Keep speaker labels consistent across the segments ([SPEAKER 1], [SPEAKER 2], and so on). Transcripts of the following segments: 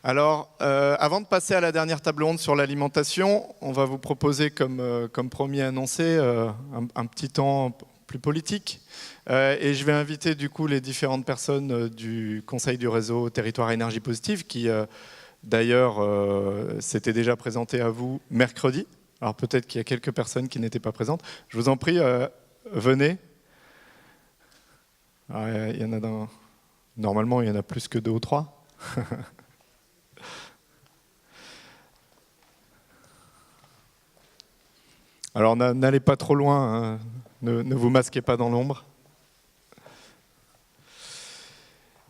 [SPEAKER 1] Alors, avant de passer à la dernière table ronde sur l'alimentation, on va vous proposer, comme promis annoncé, un petit temps plus politique. Et je vais inviter du coup les différentes personnes du Conseil du réseau Territoire Énergie Positive qui, d'ailleurs, s'étaient déjà présentées à vous mercredi. Alors peut-être qu'il y a quelques personnes qui n'étaient pas présentes. Je vous en prie, venez. Alors, il y en a normalement, il y en a plus que 2 ou 3. Alors n'allez pas trop loin, hein. Ne vous masquez pas dans l'ombre.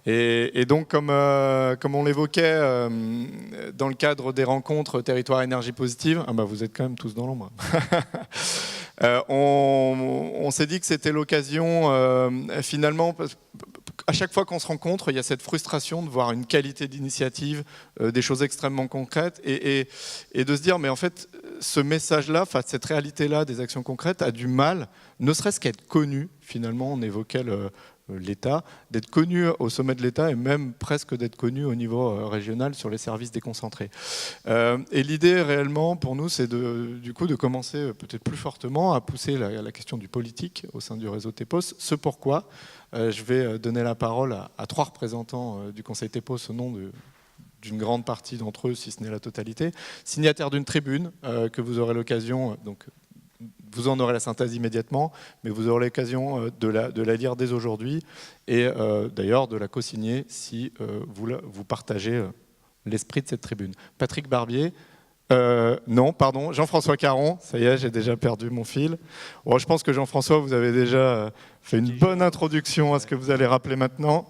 [SPEAKER 1] Et donc, comme on l'évoquait dans le cadre des rencontres Territoire Énergie Positive, ah bah vous êtes quand même tous dans l'ombre. On s'est dit que c'était l'occasion, finalement, à chaque fois qu'on se rencontre, il y a cette frustration de voir une qualité d'initiative, des choses extrêmement concrètes, et de se dire, mais en fait, ce message-là, cette réalité-là des actions concrètes a du mal, ne serait-ce qu'à être connu, finalement, on évoquait l'État, d'être connu au sommet de l'État et même presque d'être connu au niveau régional sur les services déconcentrés. Et l'idée réellement pour nous, c'est du coup de commencer peut-être plus fortement à pousser la question du politique au sein du réseau TEPOS. Ce pourquoi je vais donner la parole à 3 représentants du Conseil TEPOS au nom d'une grande partie d'entre eux, si ce n'est la totalité, signataires d'une tribune que vous aurez l'occasion, donc vous en aurez la synthèse immédiatement, mais vous aurez l'occasion de la lire dès aujourd'hui et d'ailleurs de la co-signer si vous partagez l'esprit de cette tribune. Patrick Barbier, non, pardon, Jean-François Caron, ça y est, j'ai déjà perdu mon fil. Bon, je pense que Jean-François, vous avez déjà fait une bonne introduction à ce que vous allez rappeler maintenant.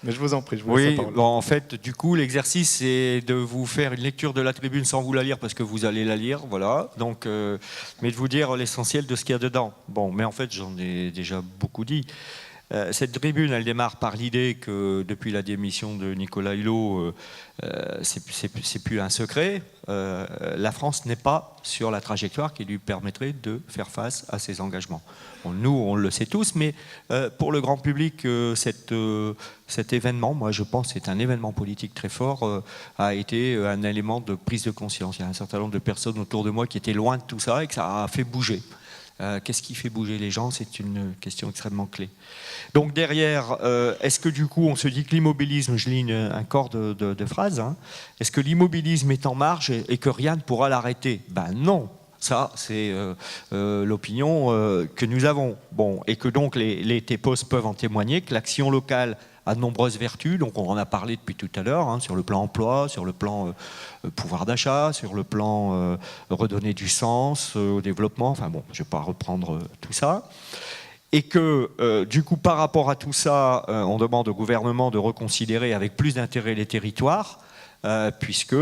[SPEAKER 1] Mais je vous en prie, je vous laisse la parole.
[SPEAKER 2] Bon, en fait, du coup, l'exercice, c'est de vous faire une lecture de la tribune sans vous la lire, parce que vous allez la lire, voilà. Donc, mais de vous dire l'essentiel de ce qu'il y a dedans. Bon, mais en fait, j'en ai déjà beaucoup dit. Cette tribune, elle démarre par l'idée que depuis la démission de Nicolas Hulot, c'est plus un secret, la France n'est pas sur la trajectoire qui lui permettrait de faire face à ses engagements. Bon, nous, on le sait tous, mais pour le grand public, cet événement, moi je pense que c'est un événement politique très fort, a été un élément de prise de conscience. Il y a un certain nombre de personnes autour de moi qui étaient loin de tout ça et que ça a fait bouger. Qu'est-ce qui fait bouger les gens? C'est une question extrêmement clé. Donc derrière, est-ce que du coup on se dit que l'immobilisme, je lis un corps de phrases, hein, est-ce que l'immobilisme est en marge et que rien ne pourra l'arrêter? Ben non, ça c'est l'opinion que nous avons. Bon, et que donc les TEPOS peuvent en témoigner, que l'action locale a de nombreuses vertus, donc on en a parlé depuis tout à l'heure, hein, sur le plan emploi, sur le plan pouvoir d'achat, sur le plan redonner du sens au développement, enfin bon, je ne vais pas reprendre tout ça. Et que du coup, par rapport à tout ça, on demande au gouvernement de reconsidérer avec plus d'intérêt les territoires, puisque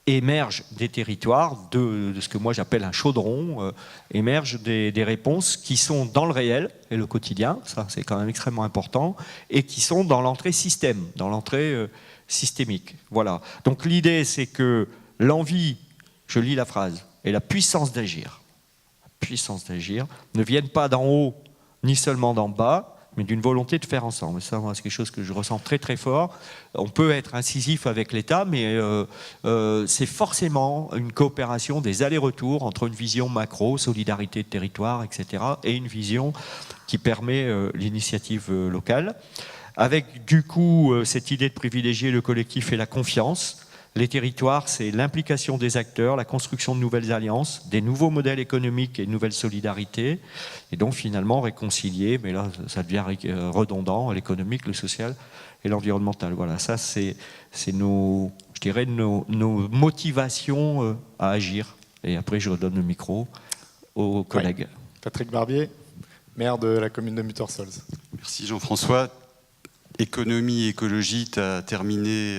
[SPEAKER 2] émergent des territoires, de ce que moi j'appelle un chaudron, émergent des réponses qui sont dans le réel et le quotidien, ça c'est quand même extrêmement important, et qui sont dans l'entrée système, dans l'entrée systémique. Voilà. Donc l'idée c'est que l'envie, je lis la phrase, et la puissance d'agir ne viennent pas d'en haut ni seulement d'en bas, mais d'une volonté de faire ensemble. Ça, c'est quelque chose que je ressens très très fort. On peut être incisif avec l'État, mais c'est forcément une coopération, des allers-retours entre une vision macro, solidarité de territoire, etc., et une vision qui permet l'initiative locale. Avec du coup cette idée de privilégier le collectif et la confiance. Les territoires, c'est l'implication des acteurs, la construction de nouvelles alliances, des nouveaux modèles économiques et de nouvelles solidarités, et donc finalement réconcilier, mais là ça devient redondant, l'économique, le social et l'environnemental. Voilà, ça c'est nos, je dirais, nos motivations à agir. Et après je redonne le micro aux collègues.
[SPEAKER 1] Ouais. Patrick Barbier, maire de la commune de Muttersols.
[SPEAKER 3] Merci Jean-François. Économie, écologie, tu as terminé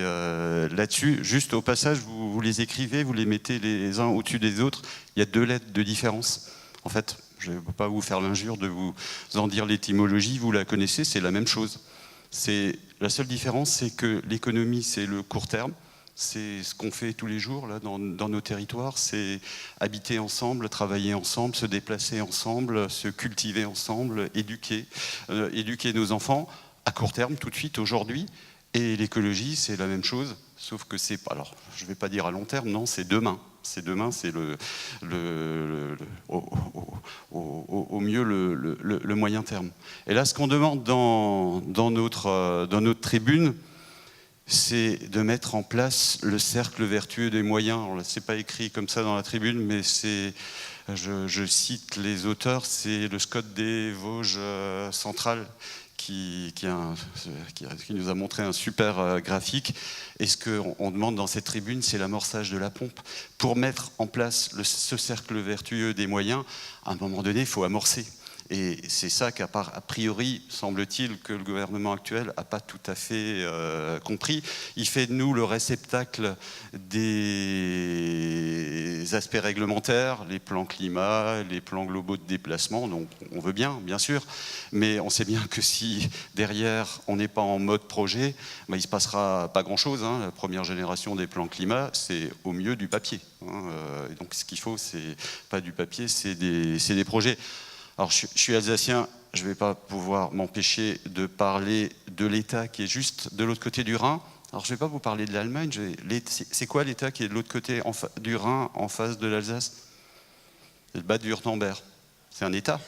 [SPEAKER 3] là-dessus. Juste au passage, vous les écrivez, vous les mettez les uns au-dessus des autres. Il y a 2 lettres de différence. En fait, je ne veux pas vous faire l'injure de vous en dire l'étymologie, vous la connaissez, c'est la même chose. La seule différence, c'est que l'économie, c'est le court terme. C'est ce qu'on fait tous les jours là, dans nos territoires, c'est habiter ensemble, travailler ensemble, se déplacer ensemble, se cultiver ensemble, éduquer nos enfants. À court terme, tout de suite, aujourd'hui, Et l'écologie, c'est la même chose, sauf que c'est pas. Alors, je ne vais pas dire à long terme, non, c'est demain. C'est demain, c'est au mieux le moyen terme. Et là, ce qu'on demande dans notre tribune, c'est de mettre en place le cercle vertueux des moyens. Alors, c'est pas écrit comme ça dans la tribune, mais je cite les auteurs, c'est le SCOT des Vosges centrales qui nous a montré un super graphique. Et ce qu'on demande dans cette tribune, c'est l'amorçage de la pompe. Pour mettre en place ce cercle vertueux des moyens, à un moment donné, il faut amorcer. Et c'est ça qu'a priori, semble-t-il, que le gouvernement actuel n'a pas tout à fait compris. Il fait de nous le réceptacle des aspects réglementaires, les plans climat, les plans globaux de déplacement. Donc on veut bien sûr, mais on sait bien que si derrière on n'est pas en mode projet, ben, il ne se passera pas grand-chose. Hein. La première génération des plans climat, c'est au mieux du papier. Hein. Et donc ce qu'il faut, c'est pas du papier, c'est des projets. Alors, je suis alsacien, je ne vais pas pouvoir m'empêcher de parler de l'État qui est juste de l'autre côté du Rhin. Alors, je ne vais pas vous parler de l'Allemagne. C'est quoi l'État qui est de l'autre côté du Rhin, en face de l'Alsace? C'est le Bade-Wurtemberg. C'est un État.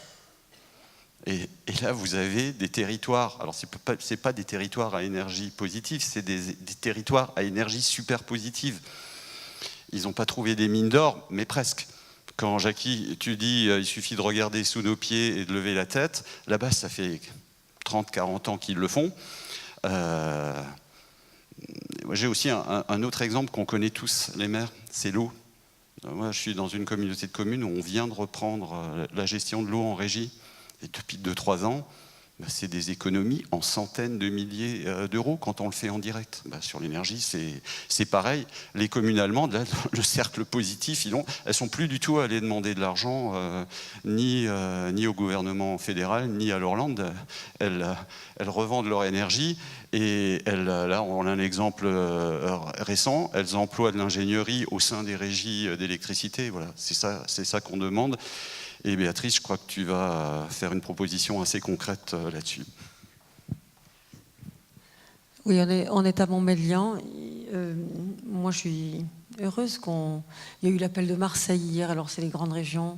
[SPEAKER 3] Et là, vous avez des territoires. Alors, ce n'est pas des territoires à énergie positive, c'est des territoires à énergie super positive. Ils n'ont pas trouvé des mines d'or, mais presque. Quand Jackie, tu dis il suffit de regarder sous nos pieds et de lever la tête, là-bas, ça fait 30-40 ans qu'ils le font. J'ai aussi un autre exemple qu'on connaît tous, les maires, c'est l'eau. Moi, je suis dans une communauté de communes où on vient de reprendre la gestion de l'eau en régie. Et depuis 2-3 ans, c'est des économies en centaines de milliers d'euros quand on le fait en direct. Sur l'énergie, c'est pareil. Les communes allemandes, là, le cercle positif, elles ne sont plus du tout allées demander de l'argent, ni au gouvernement fédéral, ni à leur land. Elles revendent leur énergie et là, on a un exemple récent. Elles emploient de l'ingénierie au sein des régies d'électricité. Voilà, c'est ça qu'on demande. Et Béatrice, je crois que tu vas faire une proposition assez concrète là-dessus.
[SPEAKER 4] Oui, on est à Montmélian. Moi, je suis heureuse il y a eu l'appel de Marseille hier. Alors, c'est les grandes régions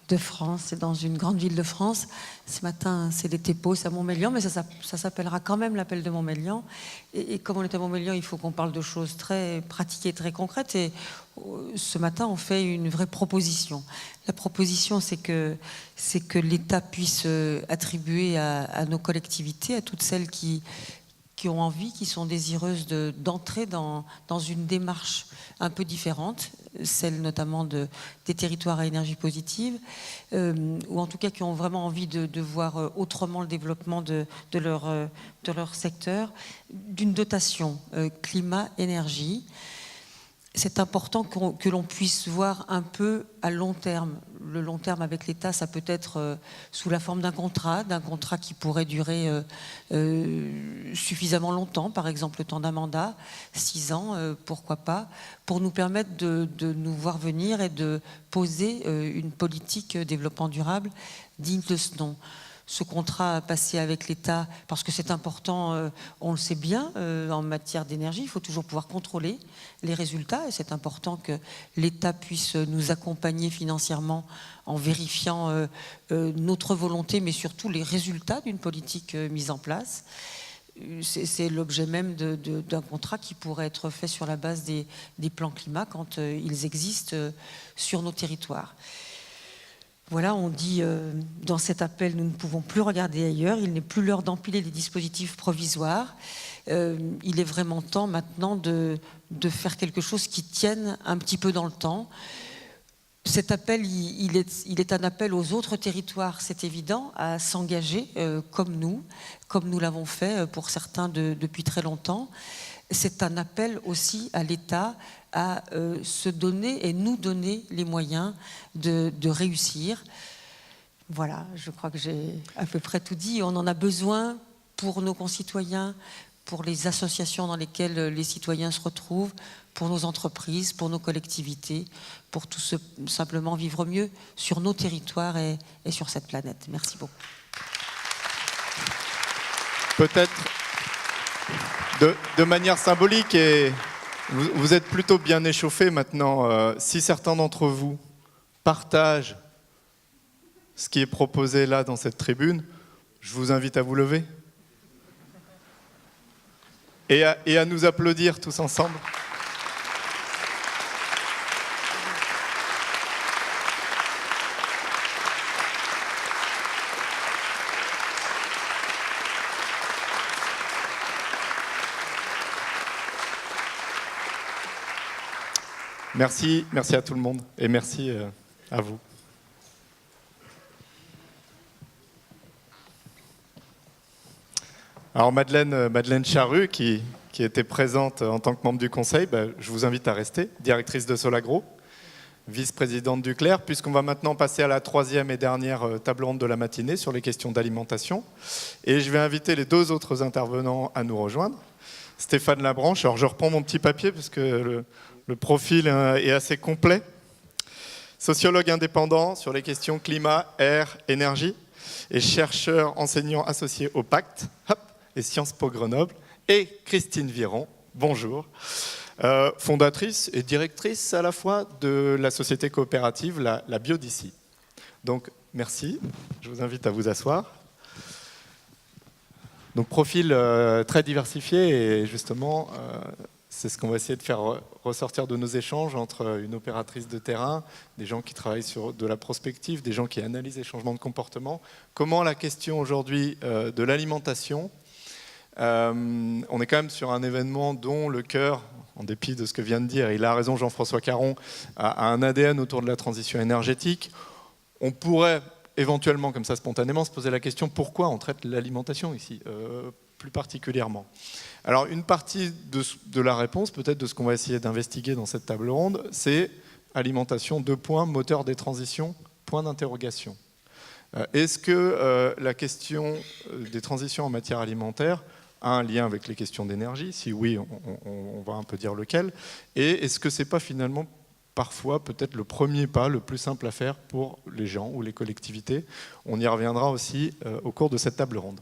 [SPEAKER 4] de France, c'est dans une grande ville de France. Ce matin, c'est des TEPO, c'est à Montmélian, mais ça s'appellera quand même l'appel de Montmélian. Et comme on est à Montmélian, il faut qu'on parle de choses très pratiques et très concrètes. Et ce matin, on fait une vraie proposition. La proposition, c'est que l'État puisse attribuer à nos collectivités, à toutes celles qui ont envie, qui sont désireuses d'entrer dans une démarche un peu différente, celle notamment des territoires à énergie positive, ou en tout cas qui ont vraiment envie de voir autrement le développement de leur secteur, d'une dotation climat-énergie. C'est important que l'on puisse voir un peu à long terme. Le long terme avec l'État, ça peut être sous la forme d'un contrat qui pourrait durer suffisamment longtemps, par exemple le temps d'un mandat, 6 ans, pourquoi pas, pour nous permettre de nous voir venir et de poser une politique développement durable digne de ce nom. Ce contrat passé avec l'État, parce que c'est important, on le sait bien, en matière d'énergie, il faut toujours pouvoir contrôler les résultats et c'est important que l'État puisse nous accompagner financièrement en vérifiant notre volonté, mais surtout les résultats d'une politique mise en place. C'est l'objet même d'un contrat qui pourrait être fait sur la base des plans climat quand ils existent sur nos territoires. Voilà, on dit dans cet appel, nous ne pouvons plus regarder ailleurs, il n'est plus l'heure d'empiler des dispositifs provisoires. Il est vraiment temps maintenant de faire quelque chose qui tienne un petit peu dans le temps. Cet appel, il est un appel aux autres territoires, c'est évident, à s'engager comme nous l'avons fait pour certains depuis très longtemps. C'est un appel aussi à l'État à se donner et nous donner les moyens de réussir. Voilà, je crois que j'ai à peu près tout dit. On en a besoin pour nos concitoyens, pour les associations dans lesquelles les citoyens se retrouvent, pour nos entreprises, pour nos collectivités, pour tout simplement vivre mieux sur nos territoires et sur cette planète. Merci beaucoup.
[SPEAKER 1] Peut-être De manière symbolique, et vous êtes plutôt bien échauffés maintenant. Si certains d'entre vous partagent ce qui est proposé là dans cette tribune, je vous invite à vous lever et à nous applaudir tous ensemble. Merci à tout le monde et merci à vous. Alors Madeleine Charrue, qui était présente en tant que membre du conseil, je vous invite à rester, directrice de Solagro, vice-présidente du CLER, puisqu'on va maintenant passer à la troisième et dernière table ronde de la matinée sur les questions d'alimentation. Et je vais inviter les deux autres intervenants à nous rejoindre. Stéphane Labranche, alors je reprends mon petit papier parce que le profil est assez complet. Sociologue indépendant sur les questions climat, air, énergie et chercheur enseignant associé au Pacte et Sciences Po Grenoble. Et Christine Viron, bonjour, fondatrice et directrice à la fois de la société coopérative la Biodici. Donc merci, je vous invite à vous asseoir. Donc profil très diversifié et justement c'est ce qu'on va essayer de faire ressortir de nos échanges entre une opératrice de terrain, des gens qui travaillent sur de la prospective, des gens qui analysent les changements de comportement. Comment la question aujourd'hui de l'alimentation, on est quand même sur un événement dont le cœur, en dépit de ce que vient de dire, il a raison Jean-François Caron, a un ADN autour de la transition énergétique. On pourrait éventuellement, comme ça spontanément, se poser la question pourquoi on traite l'alimentation ici, plus particulièrement. Alors une partie de la réponse, peut-être de ce qu'on va essayer d'investiguer dans cette table ronde, c'est alimentation, 2 points, moteur des transitions, point d'interrogation. Est-ce que la question des transitions en matière alimentaire a un lien avec les questions d'énergie? Si oui, on va un peu dire lequel. Et est-ce que c'est pas finalement parfois peut-être le premier pas, le plus simple à faire pour les gens ou les collectivités? On y reviendra aussi au cours de cette table ronde.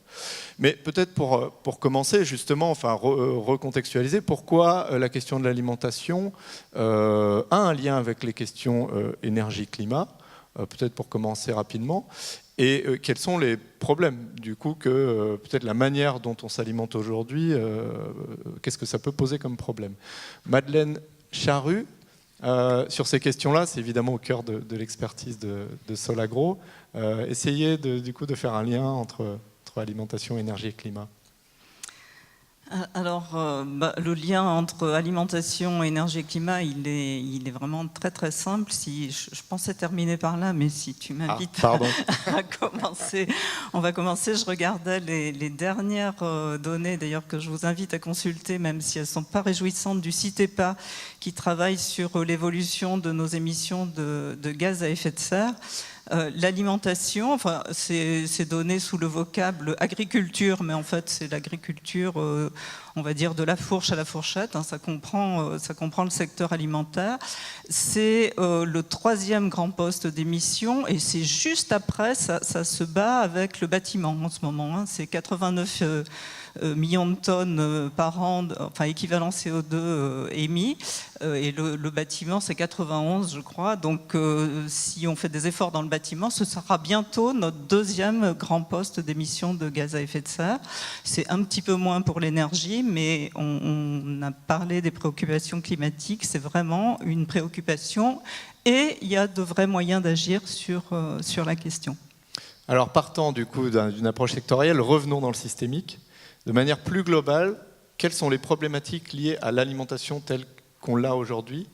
[SPEAKER 1] Mais peut-être pour commencer, justement, enfin recontextualiser, pourquoi la question de l'alimentation a un lien avec les questions énergie-climat, peut-être pour commencer rapidement, et quels sont les problèmes, du coup, que peut-être la manière dont on s'alimente aujourd'hui, qu'est-ce que ça peut poser comme problème? Madeleine Charrue, sur ces questions-là, c'est évidemment au cœur de l'expertise de Solagro. Essayez du coup de faire un lien entre alimentation, énergie et climat.
[SPEAKER 5] Alors, le lien entre alimentation, énergie et climat, il est vraiment très très simple. Je pensais terminer par là, mais si tu m'invites à commencer, on va commencer. Je regardais les dernières données, d'ailleurs, que je vous invite à consulter, même si elles ne sont pas réjouissantes, du CITEPA, qui travaille sur l'évolution de nos émissions de gaz à effet de serre. L'alimentation, enfin, c'est donné sous le vocable agriculture, mais en fait c'est l'agriculture, on va dire de la fourche à la fourchette, hein, ça comprend le secteur alimentaire. C'est le 3e grand poste d'émission et c'est juste après, ça se bat avec le bâtiment en ce moment, hein, c'est 89 millions de tonnes par an, enfin équivalent CO2 émis, et le bâtiment c'est 91 je crois, donc si on fait des efforts dans le bâtiment, ce sera bientôt notre 2e grand poste d'émissions de gaz à effet de serre. C'est un petit peu moins pour l'énergie, mais on a parlé des préoccupations climatiques, c'est vraiment une préoccupation et il y a de vrais moyens d'agir sur la question.
[SPEAKER 1] Alors partant du coup d'une approche sectorielle, revenons dans le systémique. De manière plus globale, quelles sont les problématiques liées à l'alimentation telle qu'on l'a aujourd'hui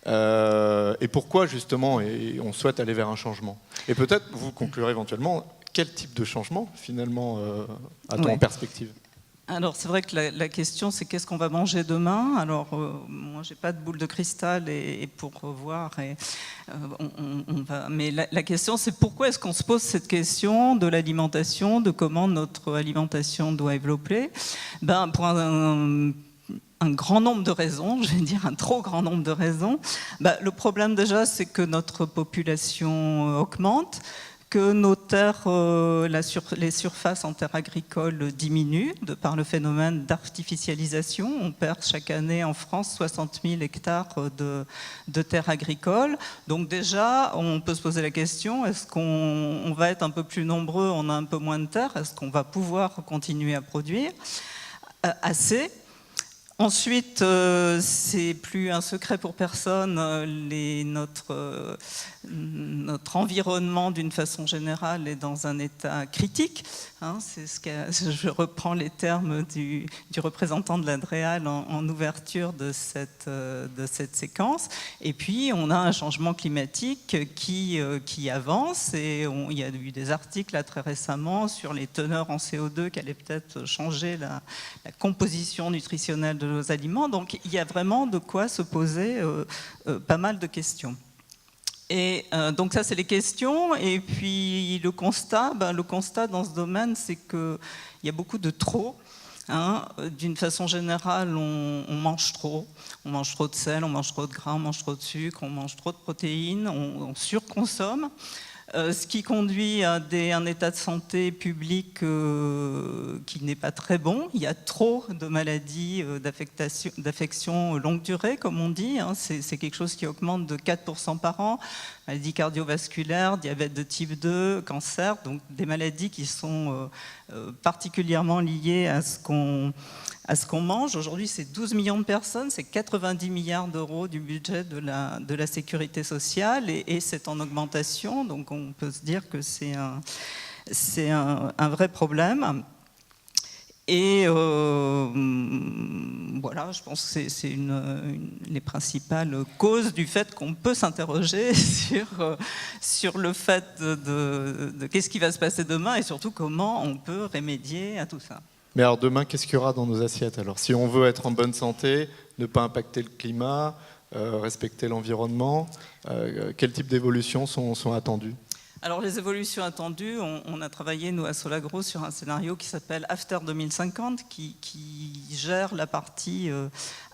[SPEAKER 1] et pourquoi justement on souhaite aller vers un changement? Et peut-être vous conclurez éventuellement quel type de changement finalement a-t-on en perspective?
[SPEAKER 5] Alors c'est vrai que la question c'est qu'est-ce qu'on va manger demain. Alors moi j'ai pas de boule de cristal et pour voir on va. Mais la question c'est pourquoi est-ce qu'on se pose cette question de l'alimentation, de comment notre alimentation doit évoluer. Pour un grand nombre de raisons, je vais dire un trop grand nombre de raisons. Le problème déjà c'est que notre population augmente, que nos terres, les surfaces en terres agricoles diminuent de par le phénomène d'artificialisation. On perd chaque année en France 60 000 hectares de terres agricoles. Donc déjà, on peut se poser la question, est-ce qu'on va être un peu plus nombreux, on a un peu moins de terres, est-ce qu'on va pouvoir continuer à produire assez ? Ensuite, c'est plus un secret pour personne, notre environnement d'une façon générale est dans un état critique. Hein, je reprends les termes du représentant de l'Adréal en ouverture de cette séquence. Et puis, on a un changement climatique qui avance et il y a eu des articles là, très récemment sur les teneurs en CO2 qui allaient peut-être changer la composition nutritionnelle de nos aliments. Donc, il y a vraiment de quoi se poser pas mal de questions. Et donc ça, c'est les questions. Et puis le constat dans ce domaine, c'est qu'il y a beaucoup de trop. Hein. D'une façon générale, on mange trop. On mange trop de sel, on mange trop de gras, on mange trop de sucre, on mange trop de protéines, on surconsomme. Ce qui conduit à un état de santé publique qui n'est pas très bon. Il y a trop de maladies, d'affections longue durée, comme on dit. Hein. C'est quelque chose qui augmente de 4% par an. Maladies cardiovasculaires, diabète de type 2, cancer, donc des maladies qui sont particulièrement liées à ce qu'on mange. Aujourd'hui, c'est 12 millions de personnes, c'est 90 milliards d'euros du budget de la sécurité sociale et c'est en augmentation, donc on peut se dire que c'est un vrai problème. Et voilà, je pense que c'est les principales causes du fait qu'on peut s'interroger sur le fait de qu'est-ce qui va se passer demain et surtout comment on peut remédier à tout ça.
[SPEAKER 1] Mais alors demain, qu'est-ce qu'il y aura dans nos assiettes? Alors, si on veut être en bonne santé, ne pas impacter le climat, respecter l'environnement, quel type d'évolutions sont attendues?
[SPEAKER 5] Alors les évolutions attendues, on a travaillé nous à Solagro sur un scénario qui s'appelle After 2050 qui gère la partie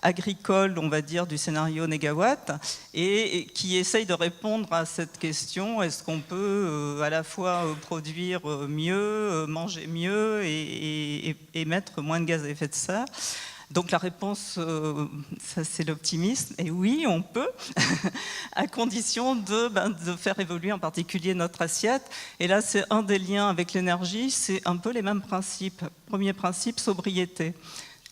[SPEAKER 5] agricole, on va dire, du scénario Négawatt et qui essaye de répondre à cette question, est-ce qu'on peut à la fois produire mieux, manger mieux et émettre moins de gaz à effet de serre? Donc la réponse, ça c'est l'optimisme, et oui, on peut, à condition de faire évoluer en particulier notre assiette. Et là, c'est un des liens avec l'énergie, c'est un peu les mêmes principes. Premier principe, sobriété.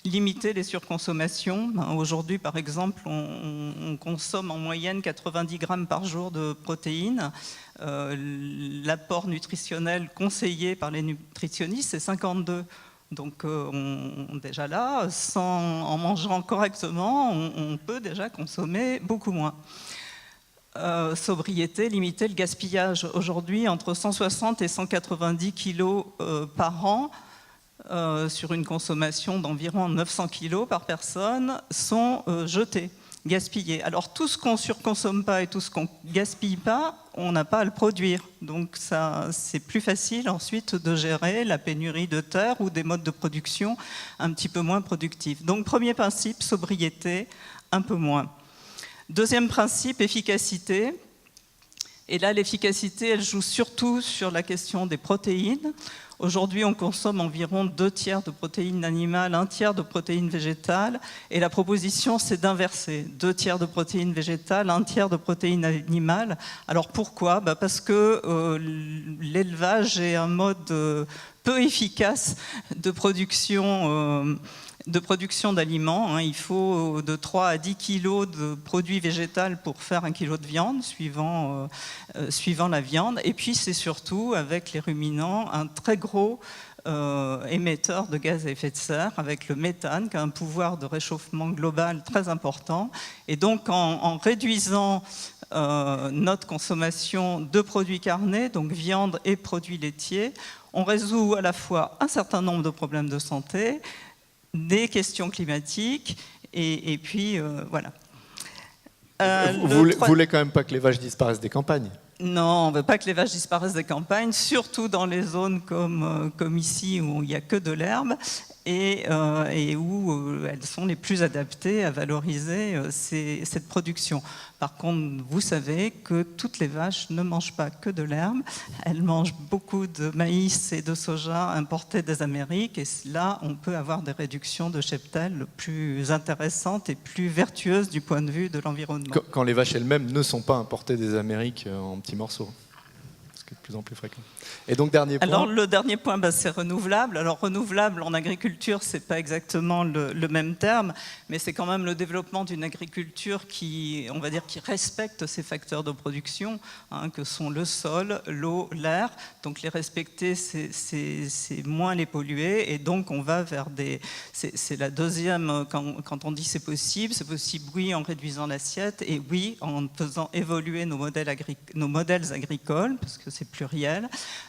[SPEAKER 5] Limiter les surconsommations. Aujourd'hui, par exemple, on consomme en moyenne 90 grammes par jour de protéines. L'apport nutritionnel conseillé par les nutritionnistes, c'est 52. Donc déjà là, en mangeant correctement, on peut déjà consommer beaucoup moins. Sobriété, limiter le gaspillage. Aujourd'hui, entre 160 et 190 kilos par an, sur une consommation d'environ 900 kilos par personne, sont jetés, gaspillés. Alors tout ce qu'on ne surconsomme pas et tout ce qu'on ne gaspille pas, on n'a pas à le produire. Donc c'est plus facile ensuite de gérer la pénurie de terre ou des modes de production un petit peu moins productifs. Donc premier principe, sobriété, un peu moins. Deuxième principe, efficacité. Et là, l'efficacité, elle joue surtout sur la question des protéines. Aujourd'hui, on consomme environ 2/3 de protéines animales, 1/3 de protéines végétales. Et la proposition, c'est d'inverser. 2/3 de protéines végétales, 1/3 de protéines animales. Alors pourquoi ? Parce que l'élevage est un mode peu efficace de production d'aliments. Il faut de 3 à 10 kilos de produits végétaux pour faire 1 kilo de viande, suivant la viande. Et puis c'est surtout, avec les ruminants, un très gros émetteur de gaz à effet de serre, avec le méthane, qui a un pouvoir de réchauffement global très important. Et donc en réduisant notre consommation de produits carnés, donc viande et produits laitiers, on résout à la fois un certain nombre de problèmes de santé, des questions climatiques, et puis voilà.
[SPEAKER 1] Vous voulez quand même pas que les vaches disparaissent des campagnes?
[SPEAKER 5] Non, on ne veut pas que les vaches disparaissent des campagnes, surtout dans les zones comme ici où il n'y a que de l'herbe. et où elles sont les plus adaptées à valoriser cette production. Par contre, vous savez que toutes les vaches ne mangent pas que de l'herbe, elles mangent beaucoup de maïs et de soja importés des Amériques, et là, on peut avoir des réductions de cheptel plus intéressantes et plus vertueuses du point de vue de l'environnement.
[SPEAKER 1] Quand les vaches elles-mêmes ne sont pas importées des Amériques en petits morceaux. De plus en plus fréquent. Et donc, dernier point.
[SPEAKER 5] Alors, le dernier point, c'est renouvelable. Alors, renouvelable en agriculture, c'est pas exactement le même terme, mais c'est quand même le développement d'une agriculture qui, on va dire, qui respecte ces facteurs de production, que sont le sol, l'eau, l'air. Donc, les respecter, c'est moins les polluer. Et donc, on va vers des... C'est la deuxième, quand on dit c'est possible, oui, en réduisant l'assiette, et oui, en faisant évoluer nos modèles agricoles, parce que c'est pluriel,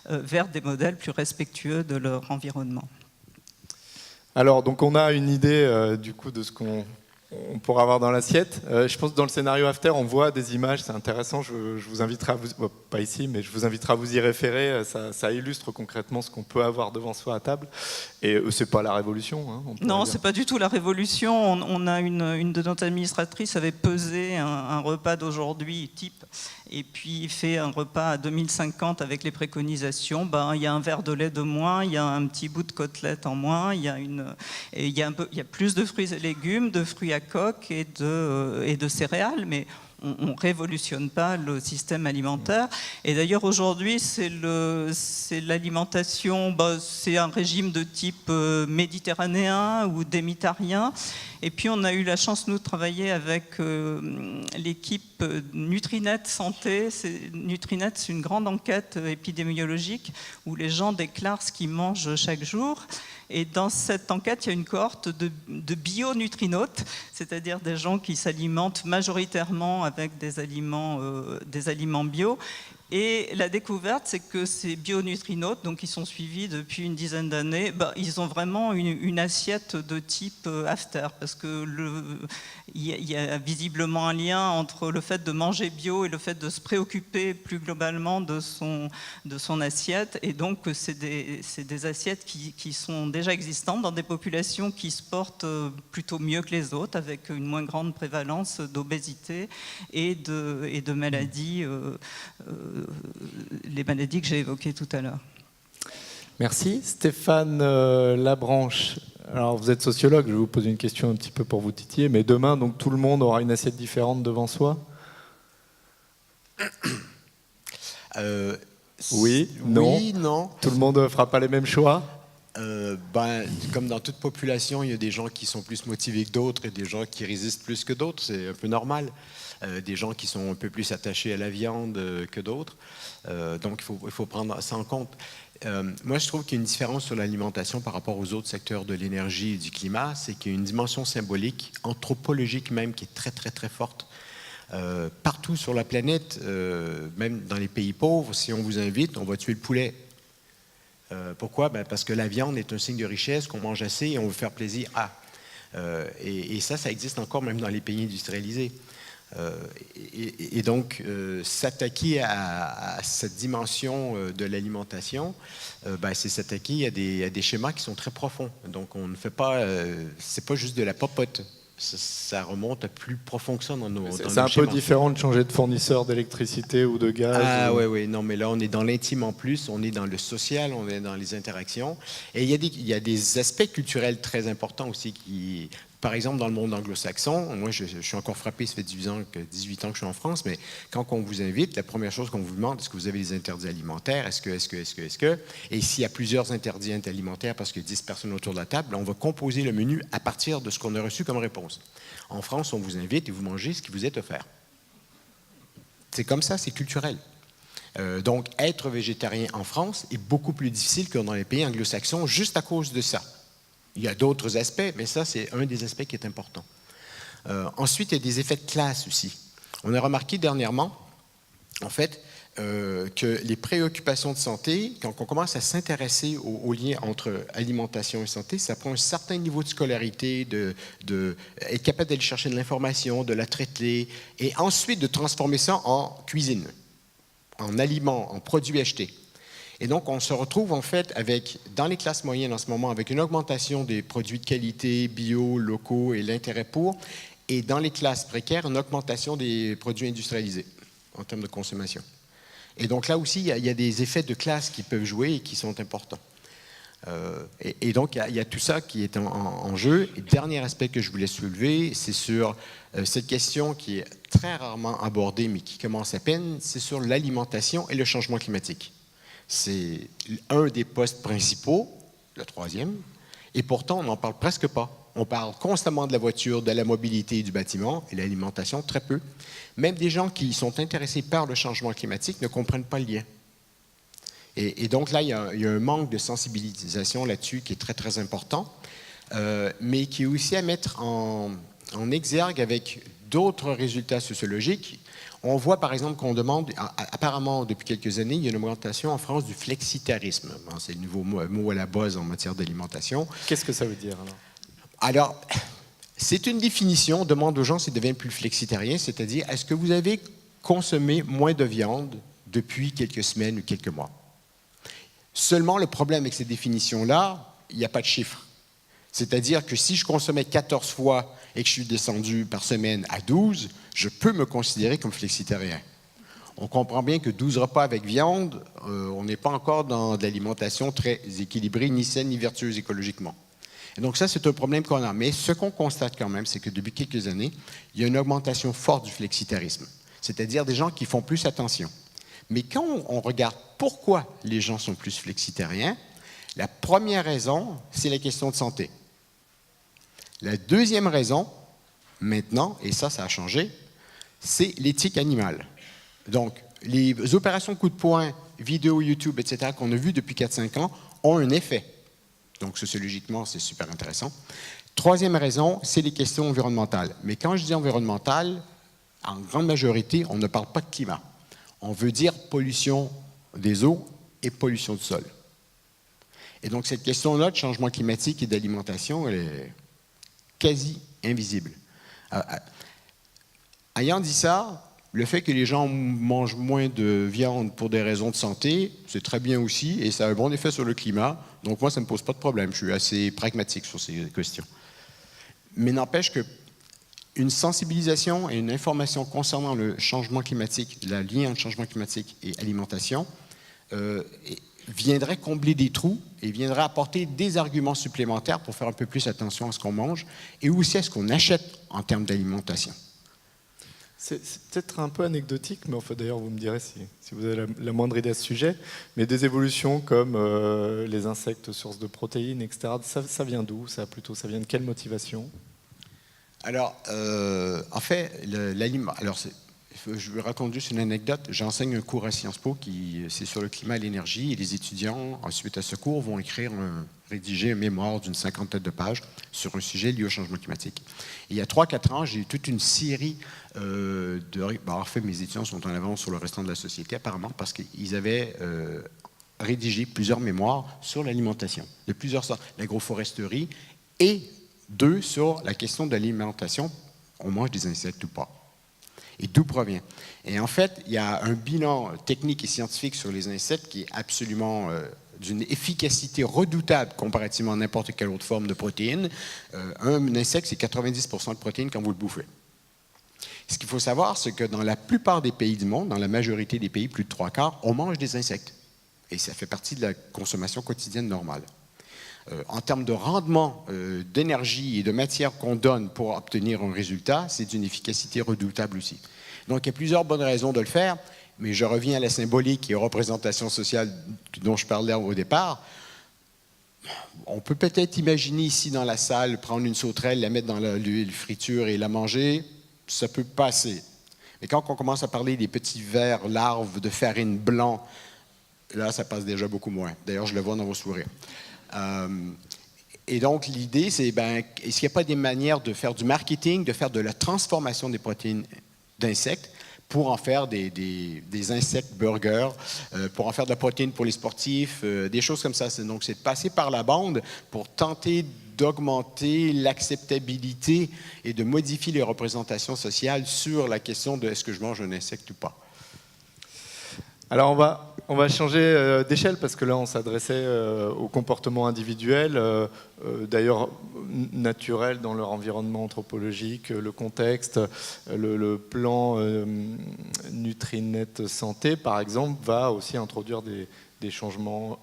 [SPEAKER 5] vers des modèles plus respectueux de leur environnement.
[SPEAKER 1] Alors, donc on a une idée du coup de ce qu'on pourra avoir dans l'assiette. Je pense que dans le scénario After, on voit des images, c'est intéressant, je vous inviterai à vous... pas ici, mais je vous inviterai à vous y référer, ça illustre concrètement ce qu'on peut avoir devant soi à table. Et c'est pas la révolution.
[SPEAKER 5] Non, c'est pas du tout la révolution. On a une de nos administratrices avait pesé un repas d'aujourd'hui type, et puis fait un repas à 2050 avec les préconisations. Il y a un verre de lait de moins, il y a un petit bout de côtelette en moins, il y a plus de fruits et légumes, de fruits à coque et de céréales, mais on ne révolutionne pas le système alimentaire. Et d'ailleurs, aujourd'hui, c'est l'alimentation, c'est un régime de type méditerranéen ou démitarien. Et puis, on a eu la chance, nous, de travailler avec l'équipe Nutrinet Santé. Nutrinet, c'est une grande enquête épidémiologique où les gens déclarent ce qu'ils mangent chaque jour. Et dans cette enquête, il y a une cohorte de bio-nutrinautes, c'est-à-dire des gens qui s'alimentent majoritairement avec des aliments bio. Et la découverte, c'est que ces bio-nutrinautes, donc qui sont suivis depuis une dizaine d'années, ils ont vraiment une assiette de type after, parce que il y a visiblement un lien entre le fait de manger bio et le fait de se préoccuper plus globalement de son assiette, et donc c'est des assiettes qui sont déjà existantes dans des populations qui se portent plutôt mieux que les autres, avec une moins grande prévalence d'obésité et de maladies. Les maladies que j'ai évoquées tout à l'heure.
[SPEAKER 1] Merci. Stéphane Labranche, alors vous êtes sociologue, je vais vous poser une question un petit peu pour vous titiller, mais demain, donc, tout le monde aura une assiette différente devant soi ? Oui, non.
[SPEAKER 6] Oui, non.
[SPEAKER 1] Tout le monde ne fera pas les mêmes choix ?
[SPEAKER 6] Comme dans toute population, il y a des gens qui sont plus motivés que d'autres et des gens qui résistent plus que d'autres, c'est un peu normal. Des gens qui sont un peu plus attachés à la viande que d'autres. Donc, il faut prendre ça en compte. Moi, je trouve qu'il y a une différence sur l'alimentation par rapport aux autres secteurs de l'énergie et du climat, c'est qu'il y a une dimension symbolique, anthropologique même, qui est très, très, très forte. Partout sur la planète, même dans les pays pauvres, si on vous invite, on va tuer le poulet. Pourquoi ? Parce que la viande est un signe de richesse, qu'on mange assez et on veut faire plaisir à. Et ça existe encore même dans les pays industrialisés. Et donc, s'attaquer à cette dimension de l'alimentation, c'est s'attaquer à des schémas qui sont très profonds. Donc, on ne fait pas, c'est pas juste de la popote. Ça remonte à plus profond que ça dans nos
[SPEAKER 1] C'est un peu différent de changer de fournisseur d'électricité ou de gaz.
[SPEAKER 6] Ah oui, non, mais là, on est dans l'intime en plus, on est dans le social, on est dans les interactions. Et il y a des aspects culturels très importants aussi qui... Par exemple, dans le monde anglo-saxon, moi, je suis encore frappé, ça fait 18 ans que je suis en France, mais quand on vous invite, la première chose qu'on vous demande, est-ce que vous avez des interdits alimentaires? Est-ce que? Et s'il y a plusieurs interdits alimentaires parce qu'il y a 10 personnes autour de la table, on va composer le menu à partir de ce qu'on a reçu comme réponse. En France, on vous invite et vous mangez ce qui vous est offert. C'est comme ça, c'est culturel. Donc, être végétarien en France est beaucoup plus difficile que dans les pays anglo-saxons, juste à cause de ça. Il y a d'autres aspects, mais ça, c'est un des aspects qui est important. Ensuite, il y a des effets de classe aussi. On a remarqué dernièrement, en fait, que les préoccupations de santé, quand on commence à s'intéresser au lien entre alimentation et santé, ça prend un certain niveau de scolarité, être capable d'aller chercher de l'information, de la traiter, et ensuite de transformer ça en cuisine, en aliments, en produits achetés. Et donc, on se retrouve en fait avec, dans les classes moyennes en ce moment, avec une augmentation des produits de qualité, bio, locaux et l'intérêt pour, et dans les classes précaires, une augmentation des produits industrialisés en termes de consommation. Et donc là aussi, il y a des effets de classe qui peuvent jouer et qui sont importants. Et donc, il y a tout ça qui est en jeu. Et dernier aspect que je voulais soulever, c'est sur cette question qui est très rarement abordée, mais qui commence à peine, c'est sur l'alimentation et le changement climatique. C'est un des postes principaux, le troisième, et pourtant, on n'en parle presque pas. On parle constamment de la voiture, de la mobilité et du bâtiment, et l'alimentation, très peu. Même des gens qui sont intéressés par le changement climatique ne comprennent pas le lien. Et donc là, il y a un manque de sensibilisation là-dessus qui est très, très important, mais qui est aussi à mettre en exergue avec d'autres résultats sociologiques. On voit par exemple qu'on demande, apparemment depuis quelques années, il y a une augmentation en France du flexitarisme. Bon, c'est le nouveau mot à la base en matière d'alimentation.
[SPEAKER 1] Qu'est-ce que ça veut dire alors?
[SPEAKER 6] Alors, c'est une définition, on demande aux gens s'ils deviennent plus flexitariens, c'est-à-dire est-ce que vous avez consommé moins de viande depuis quelques semaines ou quelques mois? Seulement, le problème avec cette définition-là, il n'y a pas de chiffre. C'est-à-dire que si je consommais 14 fois et que je suis descendu par semaine à 12, je peux me considérer comme flexitarien. On comprend bien que 12 repas avec viande, on n'est pas encore dans de l'alimentation très équilibrée, ni saine, ni vertueuse écologiquement. Et donc ça, c'est un problème qu'on a. Mais ce qu'on constate quand même, c'est que depuis quelques années, il y a une augmentation forte du flexitarisme, c'est-à-dire des gens qui font plus attention. Mais quand on regarde pourquoi les gens sont plus flexitariens, la première raison, c'est la question de santé. La deuxième raison, maintenant, et ça a changé, c'est l'éthique animale. Donc, les opérations coup de poing, vidéo YouTube, etc., qu'on a vues depuis 4-5 ans, ont un effet. Donc, sociologiquement, c'est super intéressant. Troisième raison, c'est les questions environnementales. Mais quand je dis environnementales, en grande majorité, on ne parle pas de climat. On veut dire pollution des eaux et pollution du sol. Et donc, cette question-là de changement climatique et d'alimentation, elle est quasi invisible. Ayant dit ça, le fait que les gens mangent moins de viande pour des raisons de santé, c'est très bien aussi, et ça a un bon effet sur le climat. Donc, moi, ça ne me pose pas de problème. Je suis assez pragmatique sur ces questions. Mais n'empêche que une sensibilisation et une information concernant le changement climatique, le lien entre changement climatique et alimentation, viendrait combler des trous et viendrait apporter des arguments supplémentaires pour faire un peu plus attention à ce qu'on mange et aussi à ce qu'on achète en termes d'alimentation.
[SPEAKER 1] C'est peut-être un peu anecdotique, mais enfin, d'ailleurs, vous me direz si vous avez la moindre idée à ce sujet, mais des évolutions comme les insectes sources de protéines, etc., ça vient d'où? Ça vient de quelle motivation?
[SPEAKER 6] Alors, en fait, je vous raconte juste une anecdote. J'enseigne un cours à Sciences Po c'est sur le climat et l'énergie, et les étudiants, suite à ce cours, vont rédiger un mémoire d'une 50aine de pages sur un sujet lié au changement climatique. Et il y a 3-4 ans, j'ai eu toute une série en fait, mes étudiants sont en avance sur le restant de la société, apparemment, parce qu'ils avaient rédigé plusieurs mémoires sur l'alimentation, de plusieurs sortes, l'agroforesterie, et 2 sur la question de l'alimentation, on mange des insectes ou pas. Et d'où provient. Et en fait, il y a un bilan technique et scientifique sur les insectes qui est absolument d'une efficacité redoutable comparativement à n'importe quelle autre forme de protéines. Un insecte, c'est 90% de protéines quand vous le bouffez. Ce qu'il faut savoir, c'est que dans la plupart des pays du monde, dans la majorité des pays, plus de 3/4, on mange des insectes. Et ça fait partie de la consommation quotidienne normale. En termes de rendement d'énergie et de matière qu'on donne pour obtenir un résultat, c'est d'une efficacité redoutable aussi. Donc, il y a plusieurs bonnes raisons de le faire, mais je reviens à la symbolique et aux représentations sociales dont je parlais au départ. On peut peut-être imaginer ici dans la salle, prendre une sauterelle, la mettre dans l'huile friture et la manger, ça peut passer. Mais quand on commence à parler des petits vers larves de farine blanc, là, ça passe déjà beaucoup moins. D'ailleurs, je le vois dans vos sourires. Et donc, l'idée, c'est, est-ce qu'il n'y a pas des manières de faire du marketing, de faire de la transformation des protéines d'insectes pour en faire des insectes burgers, pour en faire de la protéine pour les sportifs, des choses comme ça. Donc, c'est de passer par la bande pour tenter d'augmenter l'acceptabilité et de modifier les représentations sociales sur la question de est-ce que je mange un insecte ou pas.
[SPEAKER 1] Alors on va changer d'échelle parce que là on s'adressait aux comportements individuels, d'ailleurs naturels dans leur environnement anthropologique, le contexte, le plan Nutrinet Santé par exemple va aussi introduire des changements,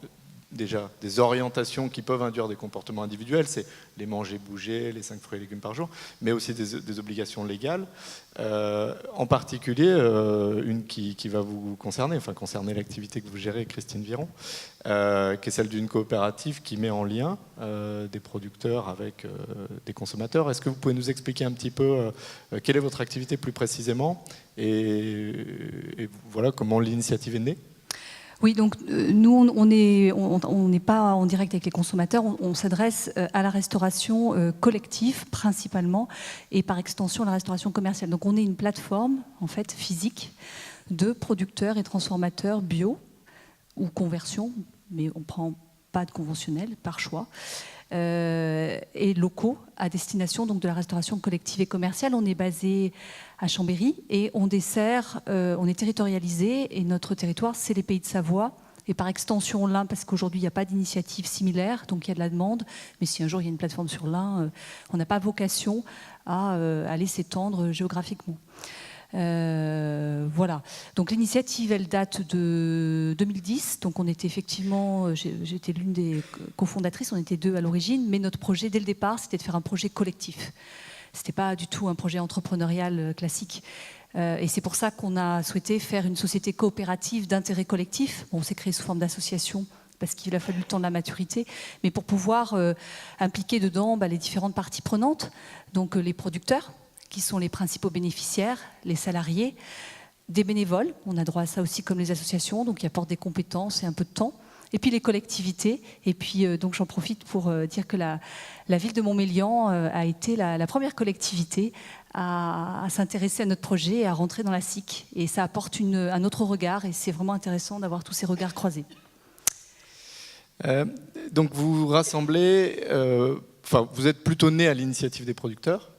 [SPEAKER 1] déjà des orientations qui peuvent induire des comportements individuels, c'est les manger, bouger, les 5 fruits et légumes par jour, mais aussi des obligations légales. En particulier, une qui va vous concerner, enfin concerner l'activité que vous gérez, Christine Viron, qui est celle d'une coopérative qui met en lien des producteurs avec des consommateurs. Est-ce que vous pouvez nous expliquer un petit peu quelle est votre activité plus précisément et voilà comment l'initiative est née?
[SPEAKER 7] Oui, donc nous, on n'est pas en direct avec les consommateurs, on s'adresse à la restauration collective principalement et par extension à la restauration commerciale. Donc on est une plateforme en fait physique de producteurs et transformateurs bio ou conversion, mais on ne prend pas de conventionnel par choix, et locaux à destination donc, de la restauration collective et commerciale. On est basé à Chambéry et on dessert, on est territorialisé et notre territoire c'est les Pays de Savoie et par extension l'Ain parce qu'aujourd'hui il n'y a pas d'initiative similaire donc il y a de la demande, mais si un jour il y a une plateforme sur l'Ain, on n'a pas vocation à aller s'étendre géographiquement. Voilà. Donc l'initiative, elle date de 2010. Donc on était effectivement, j'étais l'une des cofondatrices. On était 2 à l'origine, mais notre projet dès le départ, c'était de faire un projet collectif. C'était pas du tout un projet entrepreneurial classique. Et c'est pour ça qu'on a souhaité faire une société coopérative d'intérêt collectif. Bon, on s'est créé sous forme d'association parce qu'il a fallu le temps de la maturité, mais pour pouvoir impliquer dedans les différentes parties prenantes, donc les producteurs, qui sont les principaux bénéficiaires, les salariés, des bénévoles, on a droit à ça aussi comme les associations, donc qui apportent des compétences et un peu de temps, et puis les collectivités, et puis donc j'en profite pour dire que la ville de Montmélian a été la première collectivité à s'intéresser à notre projet et à rentrer dans la SIC, et ça apporte un autre regard, et c'est vraiment intéressant d'avoir tous ces regards croisés.
[SPEAKER 1] Donc vous rassemblez, vous êtes plutôt né à l'initiative des producteurs?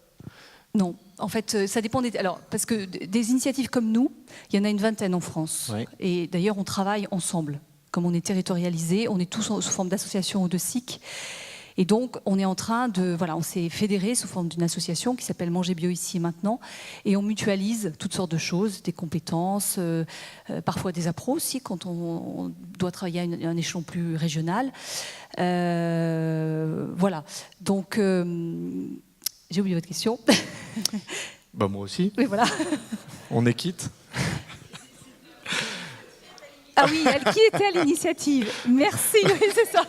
[SPEAKER 7] Non, en fait, ça dépend des... Alors, parce que des initiatives comme nous, il y en a une vingtaine en France. Oui. Et d'ailleurs, on travaille ensemble. Comme on est territorialisé, on est tous sous forme d'association ou de SIC. Et donc, on est en train de... Voilà, on s'est fédéré sous forme d'une association qui s'appelle Manger Bio ici et maintenant. Et on mutualise toutes sortes de choses, des compétences, parfois des appros aussi, quand on doit travailler à un échelon plus régional. Voilà. Donc... j'ai oublié votre question.
[SPEAKER 1] Moi aussi.
[SPEAKER 7] Oui, voilà.
[SPEAKER 1] On est quitte.
[SPEAKER 7] Ah oui, elle qui était à l'initiative. Merci, oui, c'est ça.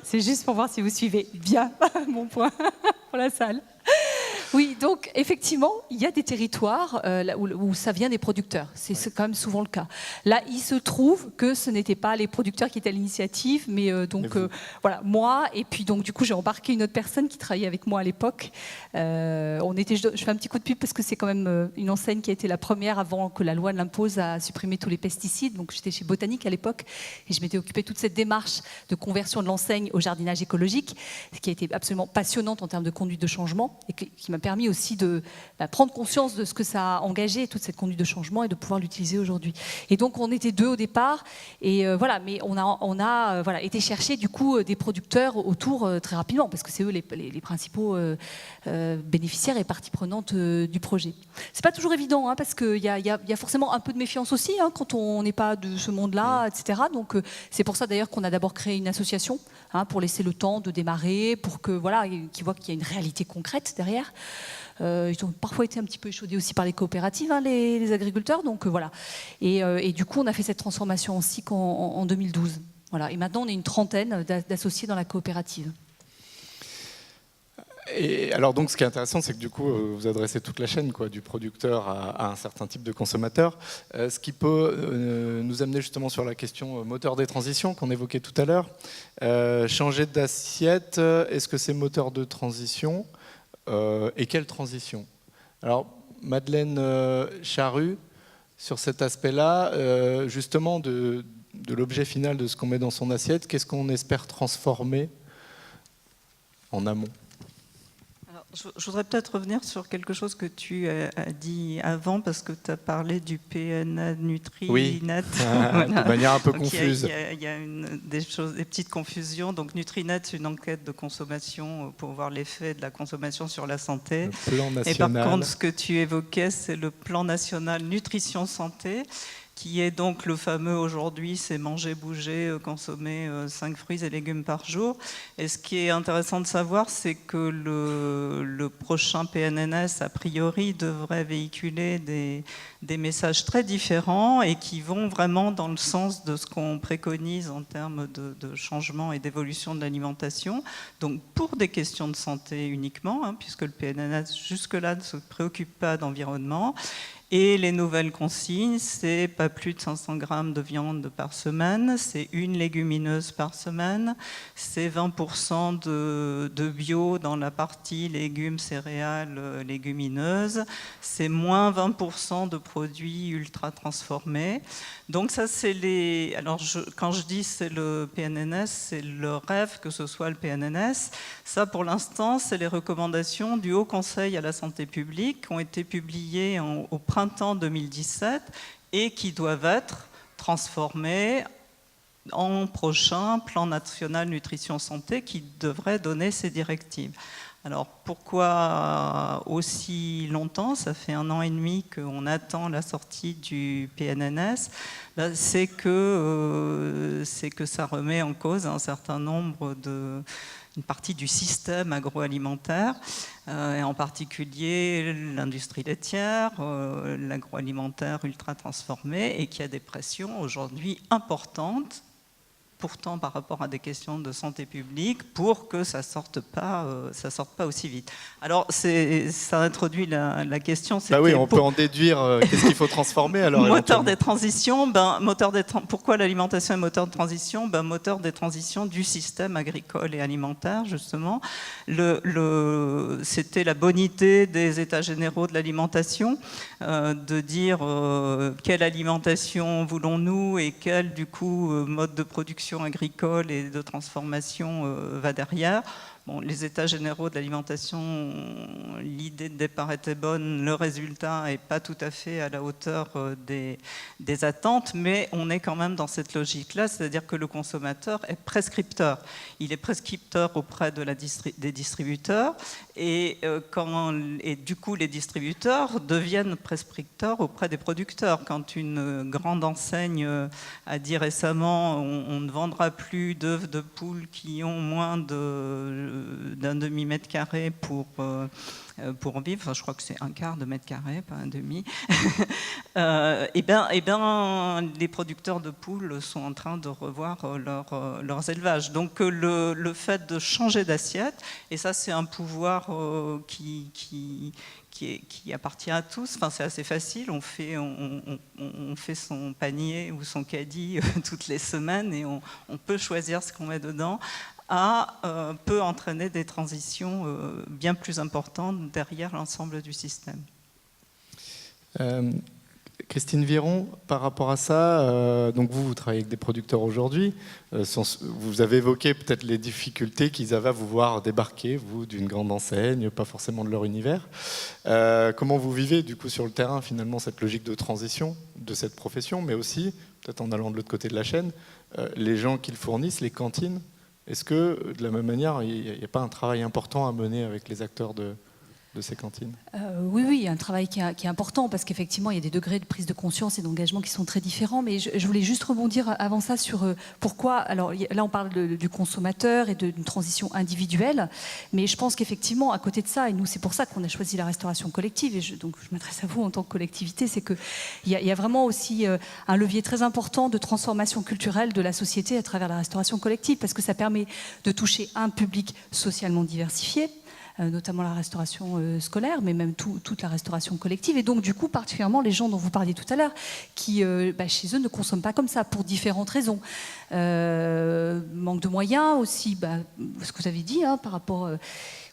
[SPEAKER 7] C'est juste pour voir si vous suivez bien mon point pour la salle. Oui, donc effectivement, il y a des territoires où ça vient des producteurs. C'est quand même souvent le cas. Là, il se trouve que ce n'étaient pas les producteurs qui étaient à l'initiative, mais voilà, moi. Et puis donc du coup, j'ai embarqué une autre personne qui travaillait avec moi à l'époque. Je fais un petit coup de pub parce que c'est quand même une enseigne qui a été la première avant que la loi ne l'impose à supprimer tous les pesticides. Donc j'étais chez Botanique à l'époque et je m'étais occupée de toute cette démarche de conversion de l'enseigne au jardinage écologique, qui a été absolument passionnante en termes de conduite de changement et qui m'a permis aussi de prendre conscience de ce que ça a engagé, toute cette conduite de changement, et de pouvoir l'utiliser aujourd'hui. Et donc on était 2 au départ, et voilà, mais on a été chercher du coup des producteurs autour très rapidement, parce que c'est eux les principaux bénéficiaires et parties prenantes du projet. C'est pas toujours évident, hein, parce qu'il y a forcément un peu de méfiance aussi quand on n'est pas de ce monde-là, etc. Donc c'est pour ça d'ailleurs qu'on a d'abord créé une association, pour laisser le temps de démarrer, pour que voilà, qu'ils voient qu'il y a une réalité concrète derrière. Ils ont parfois été un petit peu échaudés aussi par les coopératives, les agriculteurs. Donc voilà. Et du coup, on a fait cette transformation en SIC en 2012. Voilà. Et maintenant, on est une trentaine d'associés dans la coopérative.
[SPEAKER 1] Et alors donc, ce qui est intéressant, c'est que du coup, vous adressez toute la chaîne, du producteur à un certain type de consommateur. Ce qui peut nous amener justement sur la question moteur des transitions qu'on évoquait tout à l'heure. Changer d'assiette, est-ce que c'est moteur de transition et quelle transition? Alors, Madeleine Charrue, sur cet aspect-là, justement de l'objet final de ce qu'on met dans son assiette, qu'est-ce qu'on espère transformer en amont?
[SPEAKER 5] Je voudrais peut-être revenir sur quelque chose que tu as dit avant, parce que tu as parlé du PNA Nutrinet.
[SPEAKER 1] Oui,
[SPEAKER 5] voilà.
[SPEAKER 1] De manière un peu confuse.
[SPEAKER 5] Il y a des petites confusions. Donc Nutrinet, c'est une enquête de consommation pour voir l'effet de la consommation sur la santé.
[SPEAKER 1] Le plan national.
[SPEAKER 5] Et par contre, ce que tu évoquais, c'est le plan national nutrition santé, qui est donc le fameux aujourd'hui, c'est manger, bouger, consommer 5 fruits et légumes par jour. Et ce qui est intéressant de savoir, c'est que le prochain PNNS, a priori, devrait véhiculer des messages très différents et qui vont vraiment dans le sens de ce qu'on préconise en termes de changement et d'évolution de l'alimentation. Donc pour des questions de santé uniquement, hein, puisque le PNNS jusque-là ne se préoccupe pas d'environnement. Et les nouvelles consignes, c'est pas plus de 500 grammes de viande par semaine, c'est une légumineuse par semaine, c'est 20% de bio dans la partie légumes, céréales, légumineuses, c'est moins 20% de produits ultra transformés. Donc ça, c'est les... Alors quand je dis c'est le PNNS, c'est le rêve que ce soit le PNNS. Ça, pour l'instant, c'est les recommandations du Haut Conseil à la santé publique qui ont été publiées au printemps 2017 et qui doivent être transformées en prochain plan national nutrition santé qui devrait donner ces directives. Alors pourquoi aussi longtemps? Ça fait 1 an et demi qu'on attend la sortie du PNNS. C'est que ça remet en cause un certain nombre une partie du système agroalimentaire, et en particulier l'industrie laitière, l'agroalimentaire ultra transformé, et qui a des pressions aujourd'hui importantes, pourtant par rapport à des questions de santé publique, pour que ça sorte pas aussi vite. Alors ça introduit la question.
[SPEAKER 1] Bah oui, on peut en déduire qu'est-ce qu'il faut transformer alors.
[SPEAKER 5] Moteur des transitions. Pourquoi l'alimentation est moteur de transition? Moteur des transitions du système agricole et alimentaire, justement. C'était la bonne idée des États généraux de l'alimentation de dire quelle alimentation voulons-nous et quel du coup mode de production agricole et de transformation va derrière. Bon, les états généraux de l'alimentation, l'idée de départ était bonne, le résultat n'est pas tout à fait à la hauteur des attentes, mais on est quand même dans cette logique-là, c'est-à-dire que le consommateur est prescripteur. Il est prescripteur auprès des distributeurs et du coup les distributeurs deviennent prescripteurs auprès des producteurs. Quand une grande enseigne a dit récemment on ne vendra plus d'œufs de poule qui ont moins d'un demi-mètre carré pour vivre, enfin, je crois que c'est 1/4 de mètre carré, pas un demi, les producteurs de poules sont en train de revoir leurs élevages. Donc le fait de changer d'assiette, et ça c'est un pouvoir qui appartient à tous, enfin, c'est assez facile, on fait son panier ou son caddie toutes les semaines et on peut choisir ce qu'on met dedans, peut entraîner des transitions bien plus importantes derrière l'ensemble du système.
[SPEAKER 1] Christine Viron, par rapport à ça, donc vous travaillez avec des producteurs aujourd'hui, vous avez évoqué peut-être les difficultés qu'ils avaient à vous voir débarquer, vous, d'une grande enseigne, pas forcément de leur univers. Comment vous vivez du coup sur le terrain finalement cette logique de transition de cette profession, mais aussi, peut-être en allant de l'autre côté de la chaîne, les gens qui le fournissent, les cantines? Est-ce que, de la même manière, il n'y a pas un travail important à mener avec les acteurs de ces cantines?
[SPEAKER 7] Oui, il y a un travail qui est important parce qu'effectivement, il y a des degrés de prise de conscience et d'engagement qui sont très différents. Mais je voulais juste rebondir avant ça sur pourquoi. Alors là, on parle du consommateur et d'une transition individuelle. Mais je pense qu'effectivement, à côté de ça, et nous, c'est pour ça qu'on a choisi la restauration collective, et donc je m'adresse à vous en tant que collectivité, c'est qu'il y a vraiment aussi un levier très important de transformation culturelle de la société à travers la restauration collective, parce que ça permet de toucher un public socialement diversifié, notamment la restauration scolaire, mais même toute la restauration collective. Et donc, du coup, particulièrement les gens dont vous parliez tout à l'heure, qui, chez eux, ne consomment pas comme ça, pour différentes raisons. Manque de moyens aussi, ce que vous avez dit, par rapport...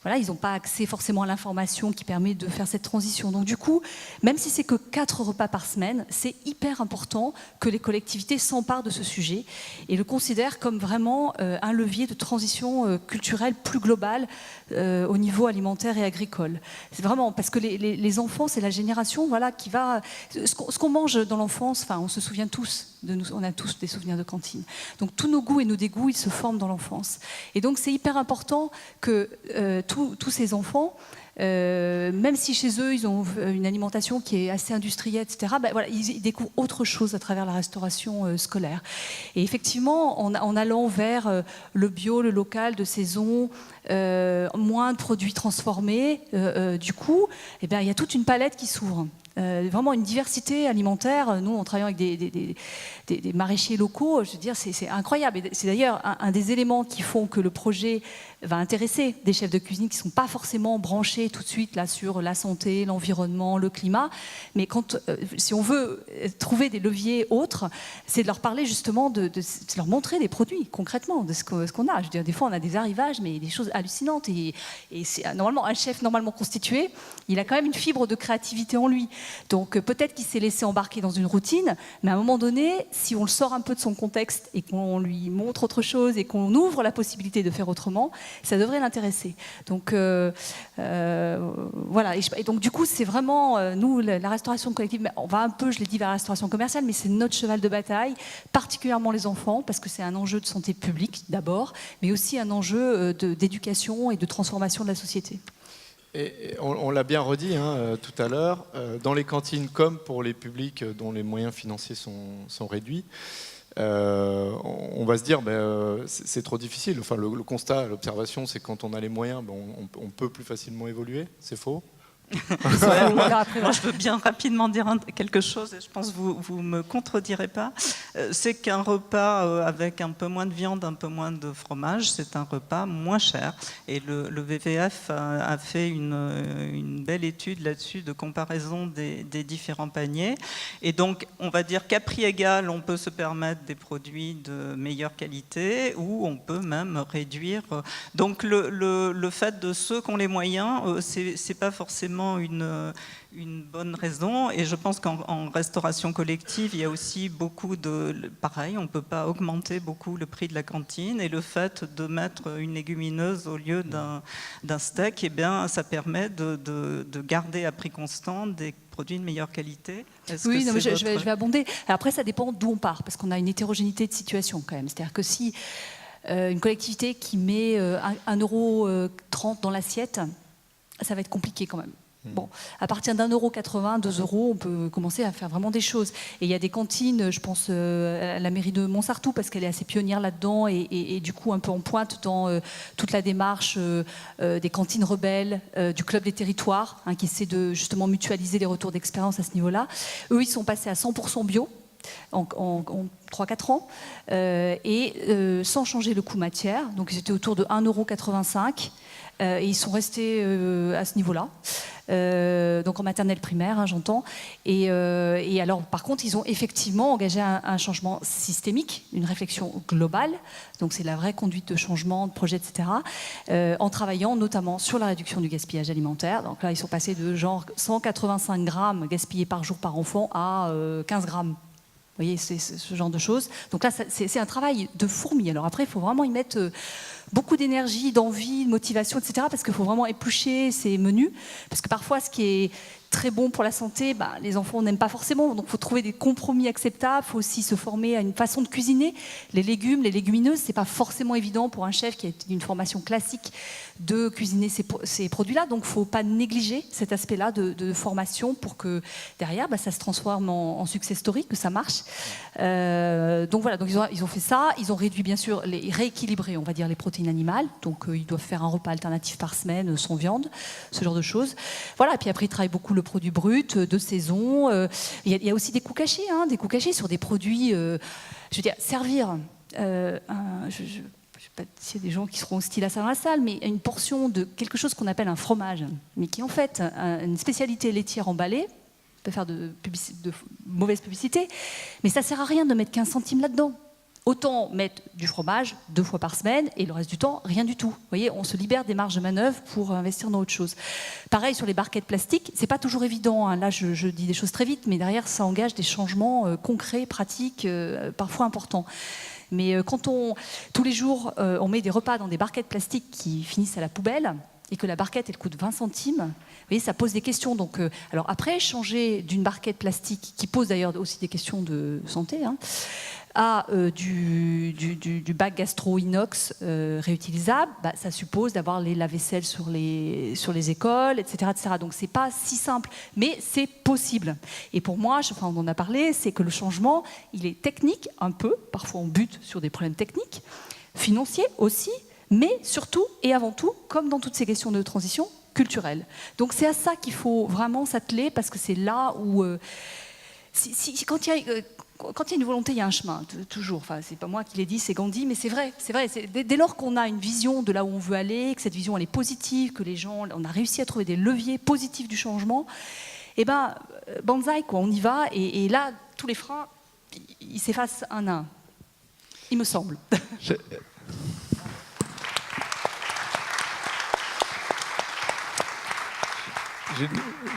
[SPEAKER 7] voilà, ils n'ont pas accès forcément à l'information qui permet de faire cette transition. Donc du coup, même si c'est que 4 repas par semaine, c'est hyper important que les collectivités s'emparent de ce sujet et le considèrent comme vraiment un levier de transition culturelle plus globale au niveau alimentaire et agricole. C'est vraiment parce que les enfants, c'est la génération, voilà, qui va... Ce qu'on mange dans l'enfance, enfin, on se souvient tous, on a tous des souvenirs de cantine. Donc tous nos goûts et nos dégoûts, ils se forment dans l'enfance. Et donc c'est hyper important que tous ces enfants, même si chez eux ils ont une alimentation qui est assez industrielle, etc., ben voilà, ils découvrent autre chose à travers la restauration scolaire. Et effectivement, en allant vers le bio, le local, de saison, moins de produits transformés, du coup, eh bien, il y a toute une palette qui s'ouvre. Vraiment une diversité alimentaire. Nous, on travaille avec des maraîchers locaux. Je veux dire, c'est incroyable. Et c'est d'ailleurs un des éléments qui font que le projet va intéresser des chefs de cuisine qui ne sont pas forcément branchés tout de suite là, sur la santé, l'environnement, le climat. Mais si on veut trouver des leviers autres, c'est de leur parler justement, de leur montrer des produits concrètement, de ce qu'on a. Je veux dire, des fois, on a des arrivages, mais des choses hallucinantes. Et c'est normalement un chef normalement constitué, il a quand même une fibre de créativité en lui. Donc peut-être qu'il s'est laissé embarquer dans une routine, mais à un moment donné, si on le sort un peu de son contexte et qu'on lui montre autre chose et qu'on ouvre la possibilité de faire autrement, ça devrait l'intéresser. Donc voilà. Et donc du coup, c'est vraiment nous la restauration collective. On va un peu, je l'ai dit, vers la restauration commerciale, mais c'est notre cheval de bataille, particulièrement les enfants, parce que c'est un enjeu de santé publique d'abord, mais aussi un enjeu d'éducation et de transformation de la société.
[SPEAKER 1] Et on l'a bien redit tout à l'heure, dans les cantines comme pour les publics dont les moyens financiers sont réduits, on va se dire c'est trop difficile. Enfin, le constat, l'observation, c'est que quand on a les moyens, on peut plus facilement évoluer. C'est faux ?
[SPEAKER 5] Moi, je veux bien rapidement dire quelque chose, et je pense que vous ne me contredirez pas. C'est qu'un repas avec un peu moins de viande, un peu moins de fromage, c'est un repas moins cher. Et le WWF a fait une belle étude là-dessus de comparaison des différents paniers. Et donc, on va dire qu'à prix égal, on peut se permettre des produits de meilleure qualité, ou on peut même réduire. Donc, le fait de ceux qui ont les moyens, c'est pas forcément une bonne raison, et je pense qu'en restauration collective, il y a aussi beaucoup pareil, on ne peut pas augmenter beaucoup le prix de la cantine, et le fait de mettre une légumineuse au lieu d'un steak, eh bien, ça permet de garder à prix constant des produits de meilleure qualité.
[SPEAKER 7] Oui, non, mais je vais abonder. Alors après, ça dépend d'où on part, parce qu'on a une hétérogénéité de situation quand même. C'est-à-dire que si une collectivité qui met 1,30 € dans l'assiette, ça va être compliqué quand même. Bon, à partir d'1,80 €, 2 €, on peut commencer à faire vraiment des choses. Et il y a des cantines, je pense à la mairie de Montsartou, parce qu'elle est assez pionnière là-dedans et du coup un peu en pointe dans toute la démarche des cantines rebelles, du club des territoires, qui essaie de justement mutualiser les retours d'expérience à ce niveau-là. Eux, ils sont passés à 100% bio en 3-4 ans et sans changer le coût matière. Donc ils étaient autour de 1,85 €. Et ils sont restés à ce niveau-là, donc en maternelle primaire, j'entends. Et alors, par contre, ils ont effectivement engagé un changement systémique, une réflexion globale. Donc c'est la vraie conduite de changement, de projet, etc. En travaillant notamment sur la réduction du gaspillage alimentaire. Donc là, ils sont passés de genre 185 grammes gaspillés par jour par enfant à 15 grammes. Vous voyez, c'est ce genre de choses. Donc là, c'est un travail de fourmi. Alors après, il faut vraiment y mettre beaucoup d'énergie, d'envie, de motivation, etc. Parce qu'il faut vraiment éplucher ces menus. Parce que parfois, ce qui est très bon pour la santé, les enfants n'aiment pas forcément. Donc il faut trouver des compromis acceptables. Il faut aussi se former à une façon de cuisiner. Les légumes, les légumineuses, c'est pas forcément évident pour un chef qui a une formation classique de cuisiner ces produits-là. Donc il ne faut pas négliger cet aspect-là de formation pour que derrière, ça se transforme en success story, que ça marche. Donc voilà, donc ils ont fait ça. Ils ont réduit, bien sûr, rééquilibré, on va dire, les protéines animales. Donc ils doivent faire un repas alternatif par semaine, sans viande, ce genre de choses. Voilà, et puis après, ils travaillent beaucoup le produit brut, de saison. Il y a aussi des coûts cachés, sur des produits. Je veux dire, servir je ne sais pas s'il y a des gens qui seront hostiles à ça dans la salle, mais une portion de quelque chose qu'on appelle un fromage, mais qui est en fait une spécialité laitière emballée. On peut faire de mauvaise publicité, mais ça ne sert à rien de mettre 15 centimes là-dedans. Autant mettre du fromage 2 fois par semaine et le reste du temps, rien du tout. Vous voyez, on se libère des marges de manœuvre pour investir dans autre chose. Pareil sur les barquettes plastiques, c'est pas toujours évident. Hein. Là, je dis des choses très vite, mais derrière, ça engage des changements concrets, pratiques, parfois importants. Mais quand tous les jours, on met des repas dans des barquettes plastiques qui finissent à la poubelle, et que la barquette, elle coûte 20 centimes, vous voyez, ça pose des questions. Donc, alors après, changer d'une barquette plastique, qui pose d'ailleurs aussi des questions de santé, hein, à du bac gastro-inox réutilisable, bah, ça suppose d'avoir les lave-vaisselle sur les écoles, etc., etc. Donc c'est pas si simple, mais c'est possible. Et pour moi, on en a parlé, c'est que le changement, il est technique un peu, parfois on bute sur des problèmes techniques, financiers aussi, mais surtout et avant tout, comme dans toutes ces questions de transition, culturelle. Donc c'est à ça qu'il faut vraiment s'atteler, parce que c'est là où... quand il y a une volonté, il y a un chemin, toujours. Enfin, c'est pas moi qui l'ai dit, c'est Gandhi, mais c'est vrai. Dès lors qu'on a une vision de là où on veut aller, que cette vision elle est positive, que les gens, on a réussi à trouver des leviers positifs du changement, et ben, banzai, quoi, on y va, et là, tous les freins, ils s'effacent un à un. Il me semble.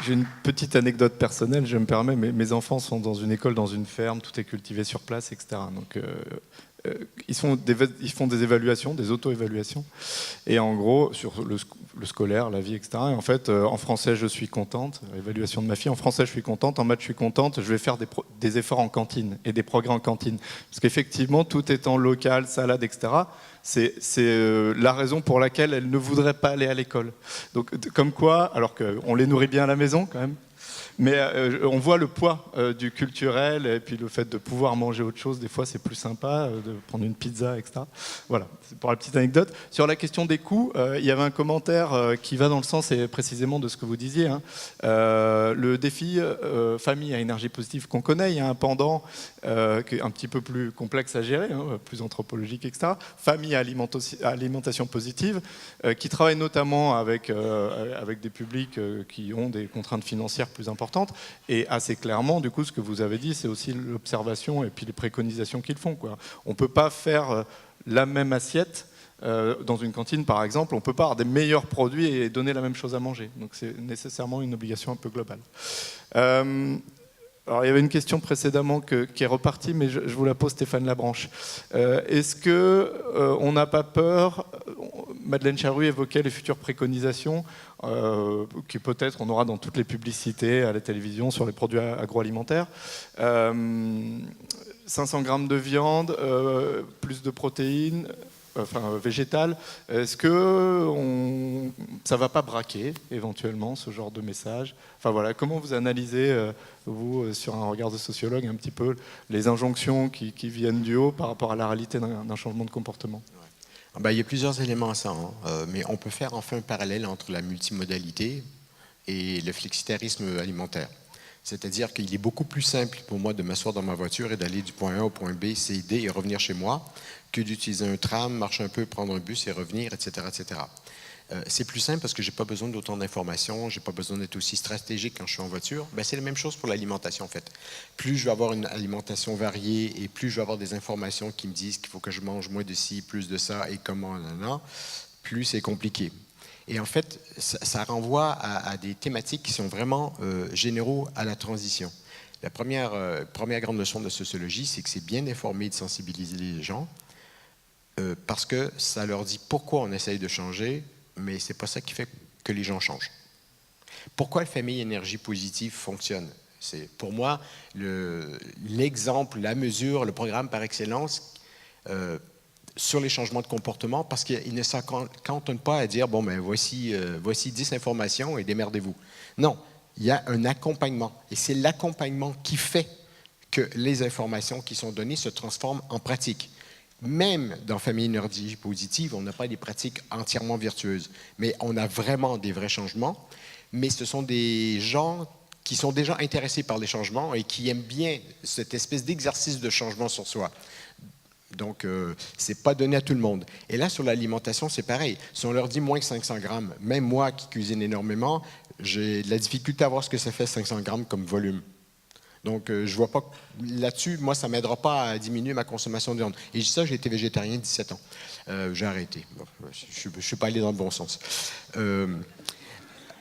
[SPEAKER 1] J'ai une petite anecdote personnelle, je me permets. Mes enfants sont dans une école, dans une ferme, tout est cultivé sur place, etc. Donc, ils font des évaluations, des auto-évaluations. Et en gros, sur le scolaire, la vie, etc. Et en fait, en français, je suis contente. Évaluation de ma fille. En français, je suis contente. En maths, je suis contente. Je vais faire des efforts en cantine et des progrès en cantine. Parce qu'effectivement, tout étant local, salade, etc., c'est la raison pour laquelle elle ne voudrait pas aller à l'école. Donc, comme quoi, alors qu'on les nourrit bien à la maison, quand même. Mais on voit le poids du culturel, et puis le fait de pouvoir manger autre chose, des fois c'est plus sympa de prendre une pizza, etc. Voilà, c'est pour la petite anecdote. Sur la question des coûts, il y avait un commentaire qui va dans le sens et précisément de ce que vous disiez. Hein. Le défi famille à énergie positive qu'on connaît, il y a un pendant qui est un petit peu plus complexe à gérer, hein, plus anthropologique, etc. Famille à alimentation positive, qui travaille notamment avec des publics qui ont des contraintes financières plus importantes. Et assez clairement, du coup, ce que vous avez dit, c'est aussi l'observation et puis les préconisations qu'ils font, quoi. On ne peut pas faire la même assiette dans une cantine, par exemple. On ne peut pas avoir des meilleurs produits et donner la même chose à manger. Donc c'est nécessairement une obligation un peu globale. Alors, il y avait une question précédemment qui est repartie, mais je vous la pose, Stéphane Labranche. Est-ce qu'on n'a pas peur, Madeleine Charrue évoquait les futures préconisations, qui peut-être on aura dans toutes les publicités, à la télévision, sur les produits agroalimentaires. 500 grammes de viande, plus de protéines, enfin végétales. Est-ce que ça ne va pas braquer éventuellement ce genre de message? Enfin voilà, comment vous analysez, vous, sur un regard de sociologue, un petit peu les injonctions qui viennent du haut par rapport à la réalité d'un changement de comportement?
[SPEAKER 6] Ben, il y a plusieurs éléments à ça, hein. Mais on peut faire enfin un parallèle entre la multimodalité et le flexitarisme alimentaire. C'est-à-dire qu'il est beaucoup plus simple pour moi de m'asseoir dans ma voiture et d'aller du point A au point B, C, D et revenir chez moi que d'utiliser un tram, marcher un peu, prendre un bus et revenir, etc. etc. C'est plus simple parce que je n'ai pas besoin d'autant d'informations, je n'ai pas besoin d'être aussi stratégique quand je suis en voiture. Ben, c'est la même chose pour l'alimentation en fait. Plus je vais avoir une alimentation variée et plus je vais avoir des informations qui me disent qu'il faut que je mange moins de ci, plus de ça et comment, plus c'est compliqué. Et en fait, ça renvoie à des thématiques qui sont vraiment généraux à la transition. La première grande leçon de sociologie, c'est que c'est bien d'informer et de sensibiliser les gens parce que ça leur dit pourquoi on essaye de changer, mais ce n'est pas ça qui fait que les gens changent. Pourquoi la famille énergie positive fonctionne? C'est pour moi l'exemple, la mesure, le programme par excellence sur les changements de comportement, parce qu'il ne s'accantonne pas à dire bon, ben, voici 10 informations et démerdez-vous. Non, il y a un accompagnement. Et c'est l'accompagnement qui fait que les informations qui sont données se transforment en pratiques. Même dans Famille énergie positive, on n'a pas des pratiques entièrement vertueuses, mais on a vraiment des vrais changements. Mais ce sont des gens qui sont déjà intéressés par les changements et qui aiment bien cette espèce d'exercice de changement sur soi. Donc, ce n'est pas donné à tout le monde. Et là, sur l'alimentation, c'est pareil. Si on leur dit moins que 500 grammes, même moi qui cuisine énormément, j'ai de la difficulté à voir ce que ça fait 500 grammes comme volume. Donc, je vois pas là-dessus, moi, ça m'aidera pas à diminuer ma consommation de viande. Et ça, j'ai été végétarien 17 ans. J'ai arrêté. Bon, je ne suis pas allé dans le bon sens.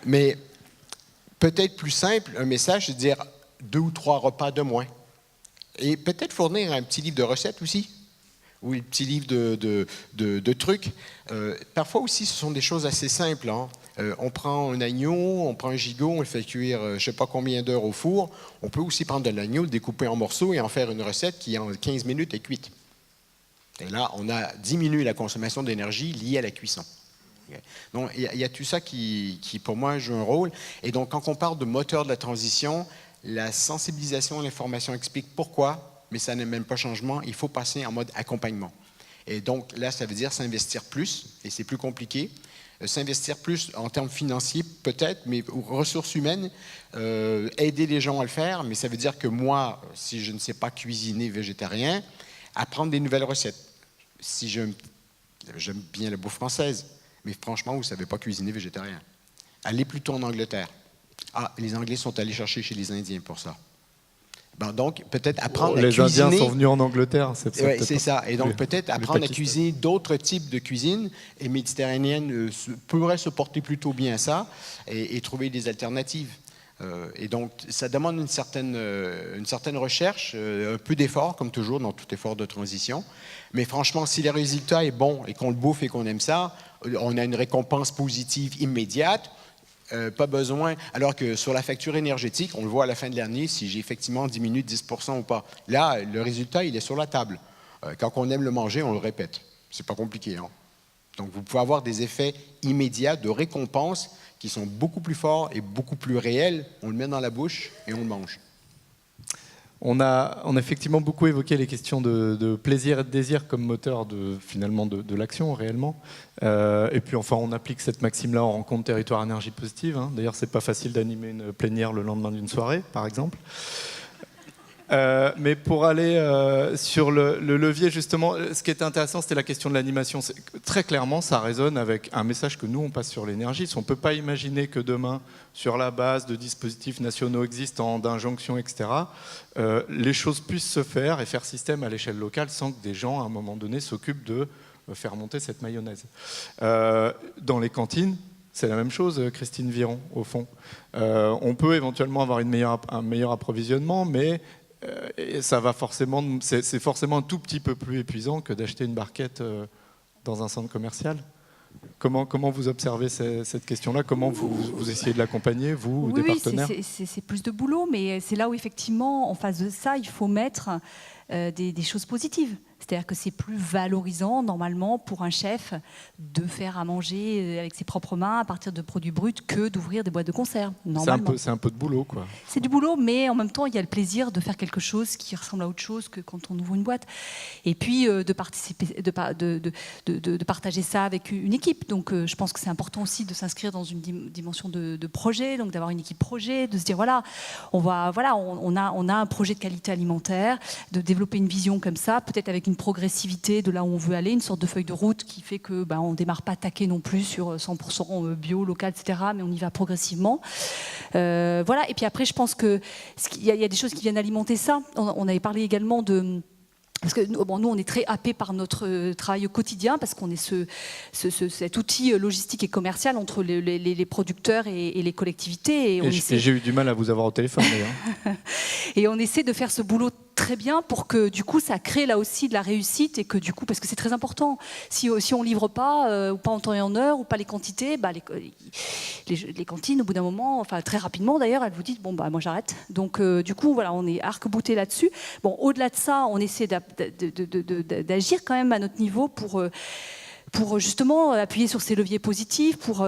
[SPEAKER 6] Mais peut-être plus simple, un message, c'est de dire 2 ou 3 repas de moins. Et peut-être fournir un petit livre de recettes aussi, ou un petit livre de trucs. Parfois aussi, ce sont des choses assez simples. Hein. On prend un agneau, on prend un gigot, on le fait cuire je ne sais pas combien d'heures au four. On peut aussi prendre de l'agneau, le découper en morceaux et en faire une recette qui, en 15 minutes, est cuite. Et là, on a diminué la consommation d'énergie liée à la cuisson. Donc, il y a tout ça qui, pour moi, joue un rôle. Et donc, quand on parle de moteur de la transition, la sensibilisation à l'information explique pourquoi, mais ça n'est même pas changement. Il faut passer en mode accompagnement. Et donc, là, ça veut dire s'investir plus, et c'est plus compliqué. S'investir plus en termes financiers, peut-être, mais aux ressources humaines, aider les gens à le faire, mais ça veut dire que moi, si je ne sais pas cuisiner végétarien, apprendre des nouvelles recettes. Si j'aime bien la bouffe française, mais franchement, vous ne savez pas cuisiner végétarien. Allez plutôt en Angleterre. Ah, les Anglais sont allés chercher chez les Indiens pour ça. Ben donc, peut-être apprendre à cuisiner...
[SPEAKER 1] Les Indiens sont venus en Angleterre, c'est ça.
[SPEAKER 6] Oui, c'est ça. Et donc, peut-être apprendre à cuisiner d'autres types de cuisine. Et méditerranéenne pourrait se porter plutôt bien à ça et trouver des alternatives. Et donc, ça demande une certaine recherche, un peu d'effort, comme toujours dans tout effort de transition. Mais franchement, si le résultat est bon et qu'on le bouffe et qu'on aime ça, on a une récompense positive immédiate. Pas besoin, alors que sur la facture énergétique, on le voit à la fin de l'année, si j'ai effectivement diminué de 10% ou pas. Là, le résultat, il est sur la table. Quand on aime le manger, on le répète. C'est pas compliqué. Hein? Donc, vous pouvez avoir des effets immédiats de récompense qui sont beaucoup plus forts et beaucoup plus réels. On le met dans la bouche et on le mange.
[SPEAKER 1] On a effectivement beaucoup évoqué les questions de plaisir et de désir comme moteur finalement de l'action réellement. Et puis enfin, on applique cette maxime-là en rencontre territoire énergie positive. Hein. D'ailleurs, c'est pas facile d'animer une plénière le lendemain d'une soirée, par exemple. Mais pour aller sur le levier, justement, ce qui était intéressant, c'était la question de l'animation. Très clairement, ça résonne avec un message que nous, on passe sur l'énergie. On ne peut pas imaginer que demain, sur la base de dispositifs nationaux existants, d'injonctions, etc., les choses puissent se faire et faire système à l'échelle locale sans que des gens, à un moment donné, s'occupent de faire monter cette mayonnaise. Dans les cantines, c'est la même chose, Christine Viron, au fond. On peut éventuellement avoir un meilleur approvisionnement, mais ça va forcément, c'est forcément un tout petit peu plus épuisant que d'acheter une barquette dans un centre commercial. Comment vous observez cette question-là? Comment vous essayez de l'accompagner, vous, ou des partenaires?
[SPEAKER 7] C'est plus de boulot, mais c'est là où effectivement, en face de ça, il faut mettre des choses positives. C'est-à-dire que c'est plus valorisant, normalement, pour un chef de faire à manger avec ses propres mains à partir de produits bruts que d'ouvrir des boîtes de conserve.
[SPEAKER 1] C'est un peu de boulot, quoi.
[SPEAKER 7] C'est du boulot, mais en même temps, il y a le plaisir de faire quelque chose qui ressemble à autre chose que quand on ouvre une boîte. Et puis, de partager ça avec une équipe. Donc, je pense que c'est important aussi de s'inscrire dans une dimension de projet, donc d'avoir une équipe projet, de se dire, voilà, on a un projet de qualité alimentaire, de développer une vision comme ça, peut-être avec une progressivité de là où on veut aller, une sorte de feuille de route qui fait que on ne démarre pas taqué non plus sur 100% bio, local, etc., mais on y va progressivement. Voilà. Et puis après, je pense qu'il y a des choses qui viennent alimenter ça. On avait parlé également de... Parce que nous, on est très happés par notre travail au quotidien, parce qu'on est cet outil logistique et commercial entre les producteurs et les collectivités.
[SPEAKER 1] Et j'ai eu du mal à vous avoir au téléphone, d'ailleurs.
[SPEAKER 7] Et on essaie de faire ce boulot très bien pour que du coup ça crée là aussi de la réussite, et que du coup, parce que c'est très important, si on livre pas ou pas en temps et en heure ou pas les quantités, les cantines au bout d'un moment, enfin très rapidement d'ailleurs, elles vous disent bon moi j'arrête. Donc du coup voilà, on est arc-bouté là-dessus. Bon, au-delà de ça, on essaie d'agir quand même à notre niveau pour justement appuyer sur ces leviers positifs, pour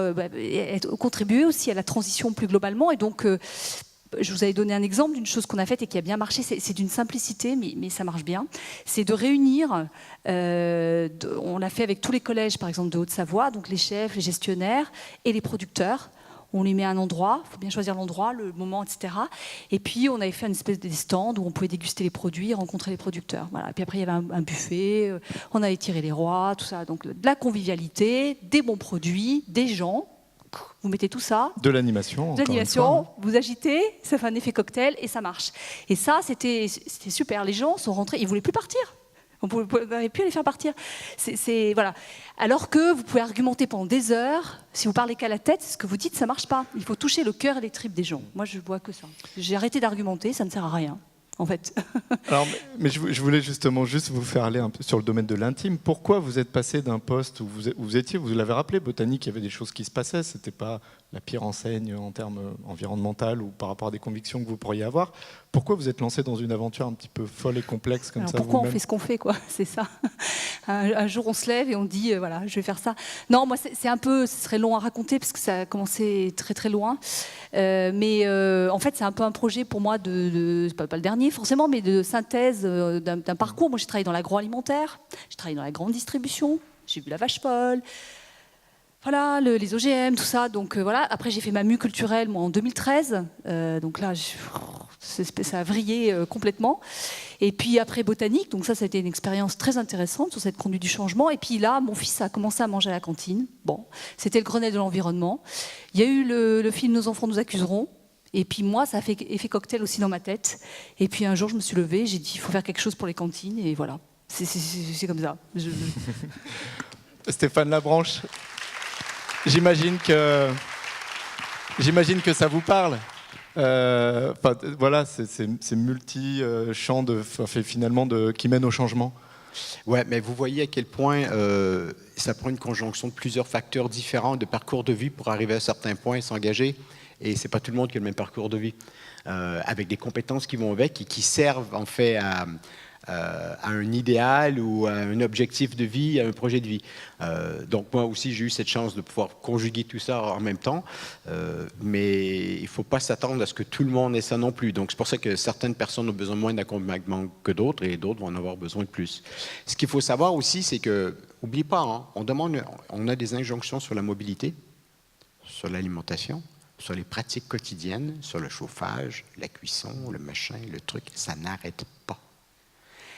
[SPEAKER 7] contribuer aussi à la transition plus globalement. Et donc je vous avais donné un exemple d'une chose qu'on a faite et qui a bien marché. C'est d'une simplicité, mais ça marche bien. C'est de réunir, on l'a fait avec tous les collèges, par exemple, de Haute-Savoie, donc les chefs, les gestionnaires et les producteurs. On les met à un endroit, il faut bien choisir l'endroit, le moment, etc. Et puis, on avait fait une espèce de stand où on pouvait déguster les produits, rencontrer les producteurs. Voilà. Et puis après, il y avait un buffet, on avait tiré les rois, tout ça. Donc, de la convivialité, des bons produits, des gens vous mettez tout ça.
[SPEAKER 1] De l'animation.
[SPEAKER 7] De l'animation, vous agitez, ça fait un effet cocktail et ça marche. Et ça, c'était super. Les gens sont rentrés, ils ne voulaient plus partir. Vous n'avez plus à les faire partir. Voilà. Alors que vous pouvez argumenter pendant des heures, si vous parlez qu'à la tête, ce que vous dites, ça ne marche pas. Il faut toucher le cœur et les tripes des gens. Moi, je ne vois que ça. J'ai arrêté d'argumenter, ça ne sert à rien. En fait.
[SPEAKER 1] Alors, mais je voulais justement juste vous faire aller un peu sur le domaine de l'intime. Pourquoi vous êtes passé d'un poste où vous étiez, vous l'avez rappelé, botanique, il y avait des choses qui se passaient, c'était pas la pire enseigne en termes environnementaux ou par rapport à des convictions que vous pourriez avoir. Pourquoi vous êtes lancé dans une aventure un petit peu folle et complexe comme ça?
[SPEAKER 7] Pourquoi on fait ce qu'on fait, quoi? C'est ça. Un jour, on se lève et on dit, voilà, je vais faire ça. Non, moi, c'est un peu, ce serait long à raconter parce que ça a commencé très très loin. Mais en fait, c'est un peu un projet pour moi pas le dernier forcément, mais de synthèse d'un parcours. Moi, j'ai travaillé dans l'agroalimentaire, j'ai travaillé dans la grande distribution, j'ai vu la vache folle. Voilà, les OGM, tout ça. Donc voilà. Après, j'ai fait ma mue culturelle moi en 2013. Donc là, ça a vrillé complètement. Et puis après botanique. Donc ça a été une expérience très intéressante sur cette conduite du changement. Et puis là, mon fils a commencé à manger à la cantine. Bon, c'était le Grenelle de l'environnement. Il y a eu le film Nos enfants nous accuseront. Et puis moi, ça a fait effet cocktail aussi dans ma tête. Et puis un jour, je me suis levée, j'ai dit, il faut faire quelque chose pour les cantines. Et voilà, c'est comme ça.
[SPEAKER 1] Stéphane Labranche. J'imagine que ça vous parle. Voilà, c'est multi-champs finalement qui mènent au changement.
[SPEAKER 6] Ouais, mais vous voyez à quel point ça prend une conjonction de plusieurs facteurs différents, de parcours de vie pour arriver à certains points et s'engager. Et c'est pas tout le monde qui a le même parcours de vie, avec des compétences qui vont avec et qui servent en fait à un idéal ou à un objectif de vie, à un projet de vie. Donc moi aussi, j'ai eu cette chance de pouvoir conjuguer tout ça en même temps, mais il ne faut pas s'attendre à ce que tout le monde ait ça non plus. Donc c'est pour ça que certaines personnes ont besoin moins d'accompagnement que d'autres et d'autres vont en avoir besoin de plus. Ce qu'il faut savoir aussi, c'est que, n'oublie pas, hein, on a des injonctions sur la mobilité, sur l'alimentation, sur les pratiques quotidiennes, sur le chauffage, la cuisson, le machin, le truc, ça n'arrête pas.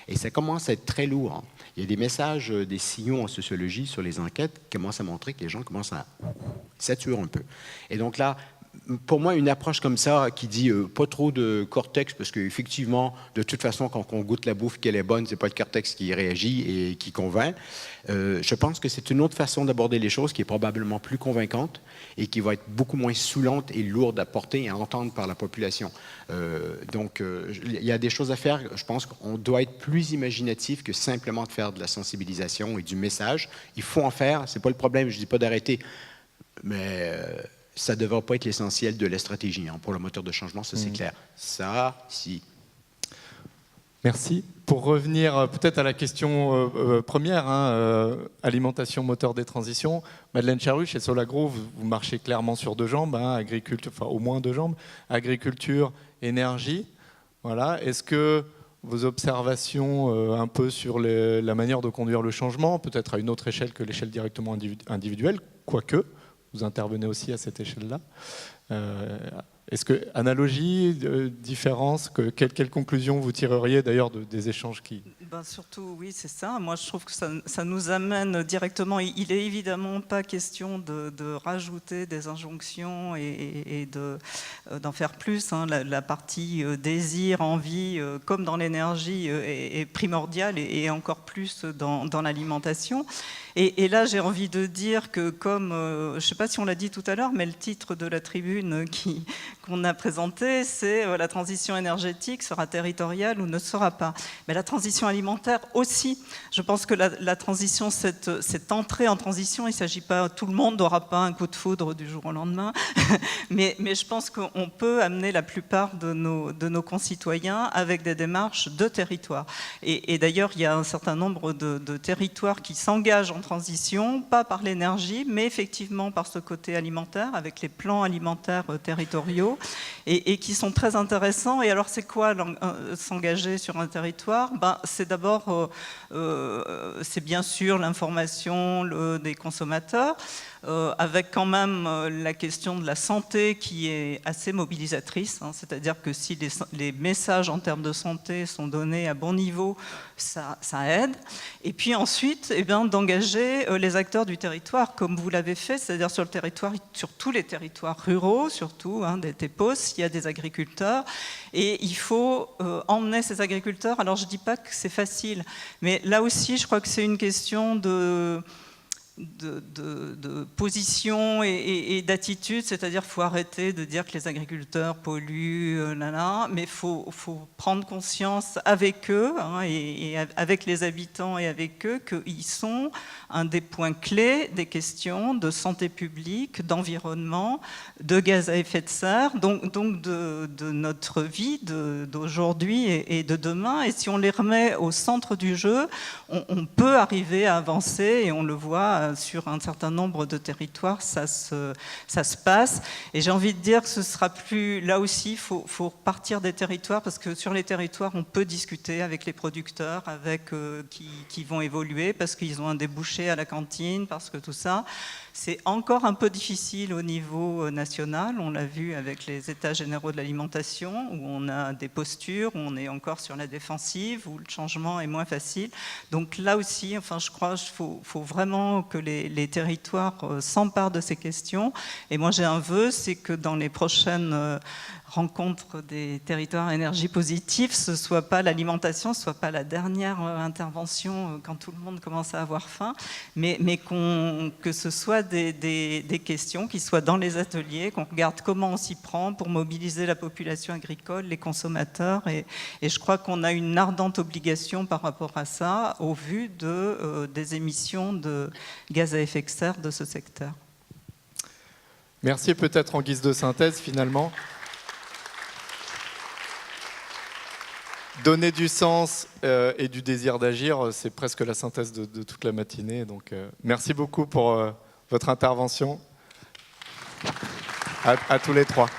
[SPEAKER 6] Et ça commence à être très lourd. Hein. Il y a des messages, des signaux en sociologie sur les enquêtes qui commencent à montrer que les gens commencent à saturer un peu. Et donc là, pour moi, une approche comme ça qui dit pas trop de cortex, parce qu'effectivement, de toute façon, quand on goûte la bouffe qu'elle est bonne, c'est pas le cortex qui réagit et qui convainc. Je pense que c'est une autre façon d'aborder les choses qui est probablement plus convaincante et qui va être beaucoup moins saoulante et lourde à porter et à entendre par la population. Donc, il y a des choses à faire. Je pense qu'on doit être plus imaginatif que simplement de faire de la sensibilisation et du message. Il faut en faire, c'est pas le problème, je dis pas d'arrêter, mais ça ne devrait pas être l'essentiel de la stratégie. Hein. Pour le moteur de changement, ça c'est clair. Ça, si.
[SPEAKER 1] Merci. Pour revenir peut-être à la question première, alimentation, moteur des transitions, Madeleine Charru, chez Solagro, vous marchez clairement sur deux jambes, agriculture, enfin au moins deux jambes, agriculture, énergie. Voilà. Est-ce que vos observations un peu sur la manière de conduire le changement, peut-être à une autre échelle que l'échelle directement individuelle, quoique, vous intervenez aussi à cette échelle-là. Est-ce que, analogie, différence, quelle conclusion vous tireriez d'ailleurs des échanges qui...
[SPEAKER 5] Surtout, oui, c'est ça. Moi, je trouve que ça nous amène directement. Il n'est évidemment pas question de rajouter des injonctions et d'en faire plus. Hein. La partie désir, envie, comme dans l'énergie, est primordiale et encore plus dans l'alimentation. Et là, j'ai envie de dire que comme, je ne sais pas si on l'a dit tout à l'heure, mais le titre de la tribune qu'on a présenté, c'est la transition énergétique sera territoriale ou ne sera pas. Mais la transition alimentaire aussi. Je pense que la transition, cette entrée en transition, il ne s'agit pas, tout le monde n'aura pas un coup de foudre du jour au lendemain, mais je pense qu'on peut amener la plupart de nos concitoyens avec des démarches de territoire. Et d'ailleurs, il y a un certain nombre de territoires qui s'engagent en transition, pas par l'énergie, mais effectivement par ce côté alimentaire, avec les plans alimentaires territoriaux, et qui sont très intéressants. Et alors, c'est quoi s'engager sur un territoire? C'est d'abord, c'est bien sûr l'information des consommateurs. avec quand même la question de la santé qui est assez mobilisatrice, hein, c'est-à-dire que si les messages en termes de santé sont donnés à bon niveau, ça aide. Et puis ensuite, eh bien, d'engager les acteurs du territoire, comme vous l'avez fait, c'est-à-dire sur le territoire, sur tous les territoires ruraux, surtout, hein, des TEPOS, il y a des agriculteurs, et il faut emmener ces agriculteurs. Alors je ne dis pas que c'est facile, mais là aussi, je crois que c'est une question de position et d'attitude, c'est-à-dire qu'il faut arrêter de dire que les agriculteurs polluent, mais il faut prendre conscience avec eux, hein, et avec les habitants et avec eux, qu'ils sont un des points clés des questions de santé publique, d'environnement, de gaz à effet de serre, donc de notre vie d'aujourd'hui et de demain. Et si on les remet au centre du jeu, on peut arriver à avancer, et on le voit sur un certain nombre de territoires, ça se passe. Et j'ai envie de dire que ce sera plus... Là aussi, il faut partir des territoires, parce que sur les territoires, on peut discuter avec les producteurs, avec qui vont évoluer, parce qu'ils ont un débouché à la cantine, parce que tout ça... C'est encore un peu difficile au niveau national, on l'a vu avec les états généraux de l'alimentation, où on a des postures, où on est encore sur la défensive, où le changement est moins facile. Donc là aussi, enfin, je crois qu'il faut vraiment que les territoires s'emparent de ces questions. Et moi j'ai un vœu, c'est que dans les prochaines rencontres des territoires à énergie positive, ce ne soit pas l'alimentation, ce ne soit pas la dernière intervention quand tout le monde commence à avoir faim, mais que ce soit des questions qui soient dans les ateliers, qu'on regarde comment on s'y prend pour mobiliser la population agricole, les consommateurs, et je crois qu'on a une ardente obligation par rapport à ça, au vu des émissions de gaz à effet de serre de ce secteur.
[SPEAKER 1] Merci. Peut-être en guise de synthèse, finalement. Donner du sens et du désir d'agir, c'est presque la synthèse de toute la matinée. Donc, merci beaucoup pour votre intervention. À tous les trois.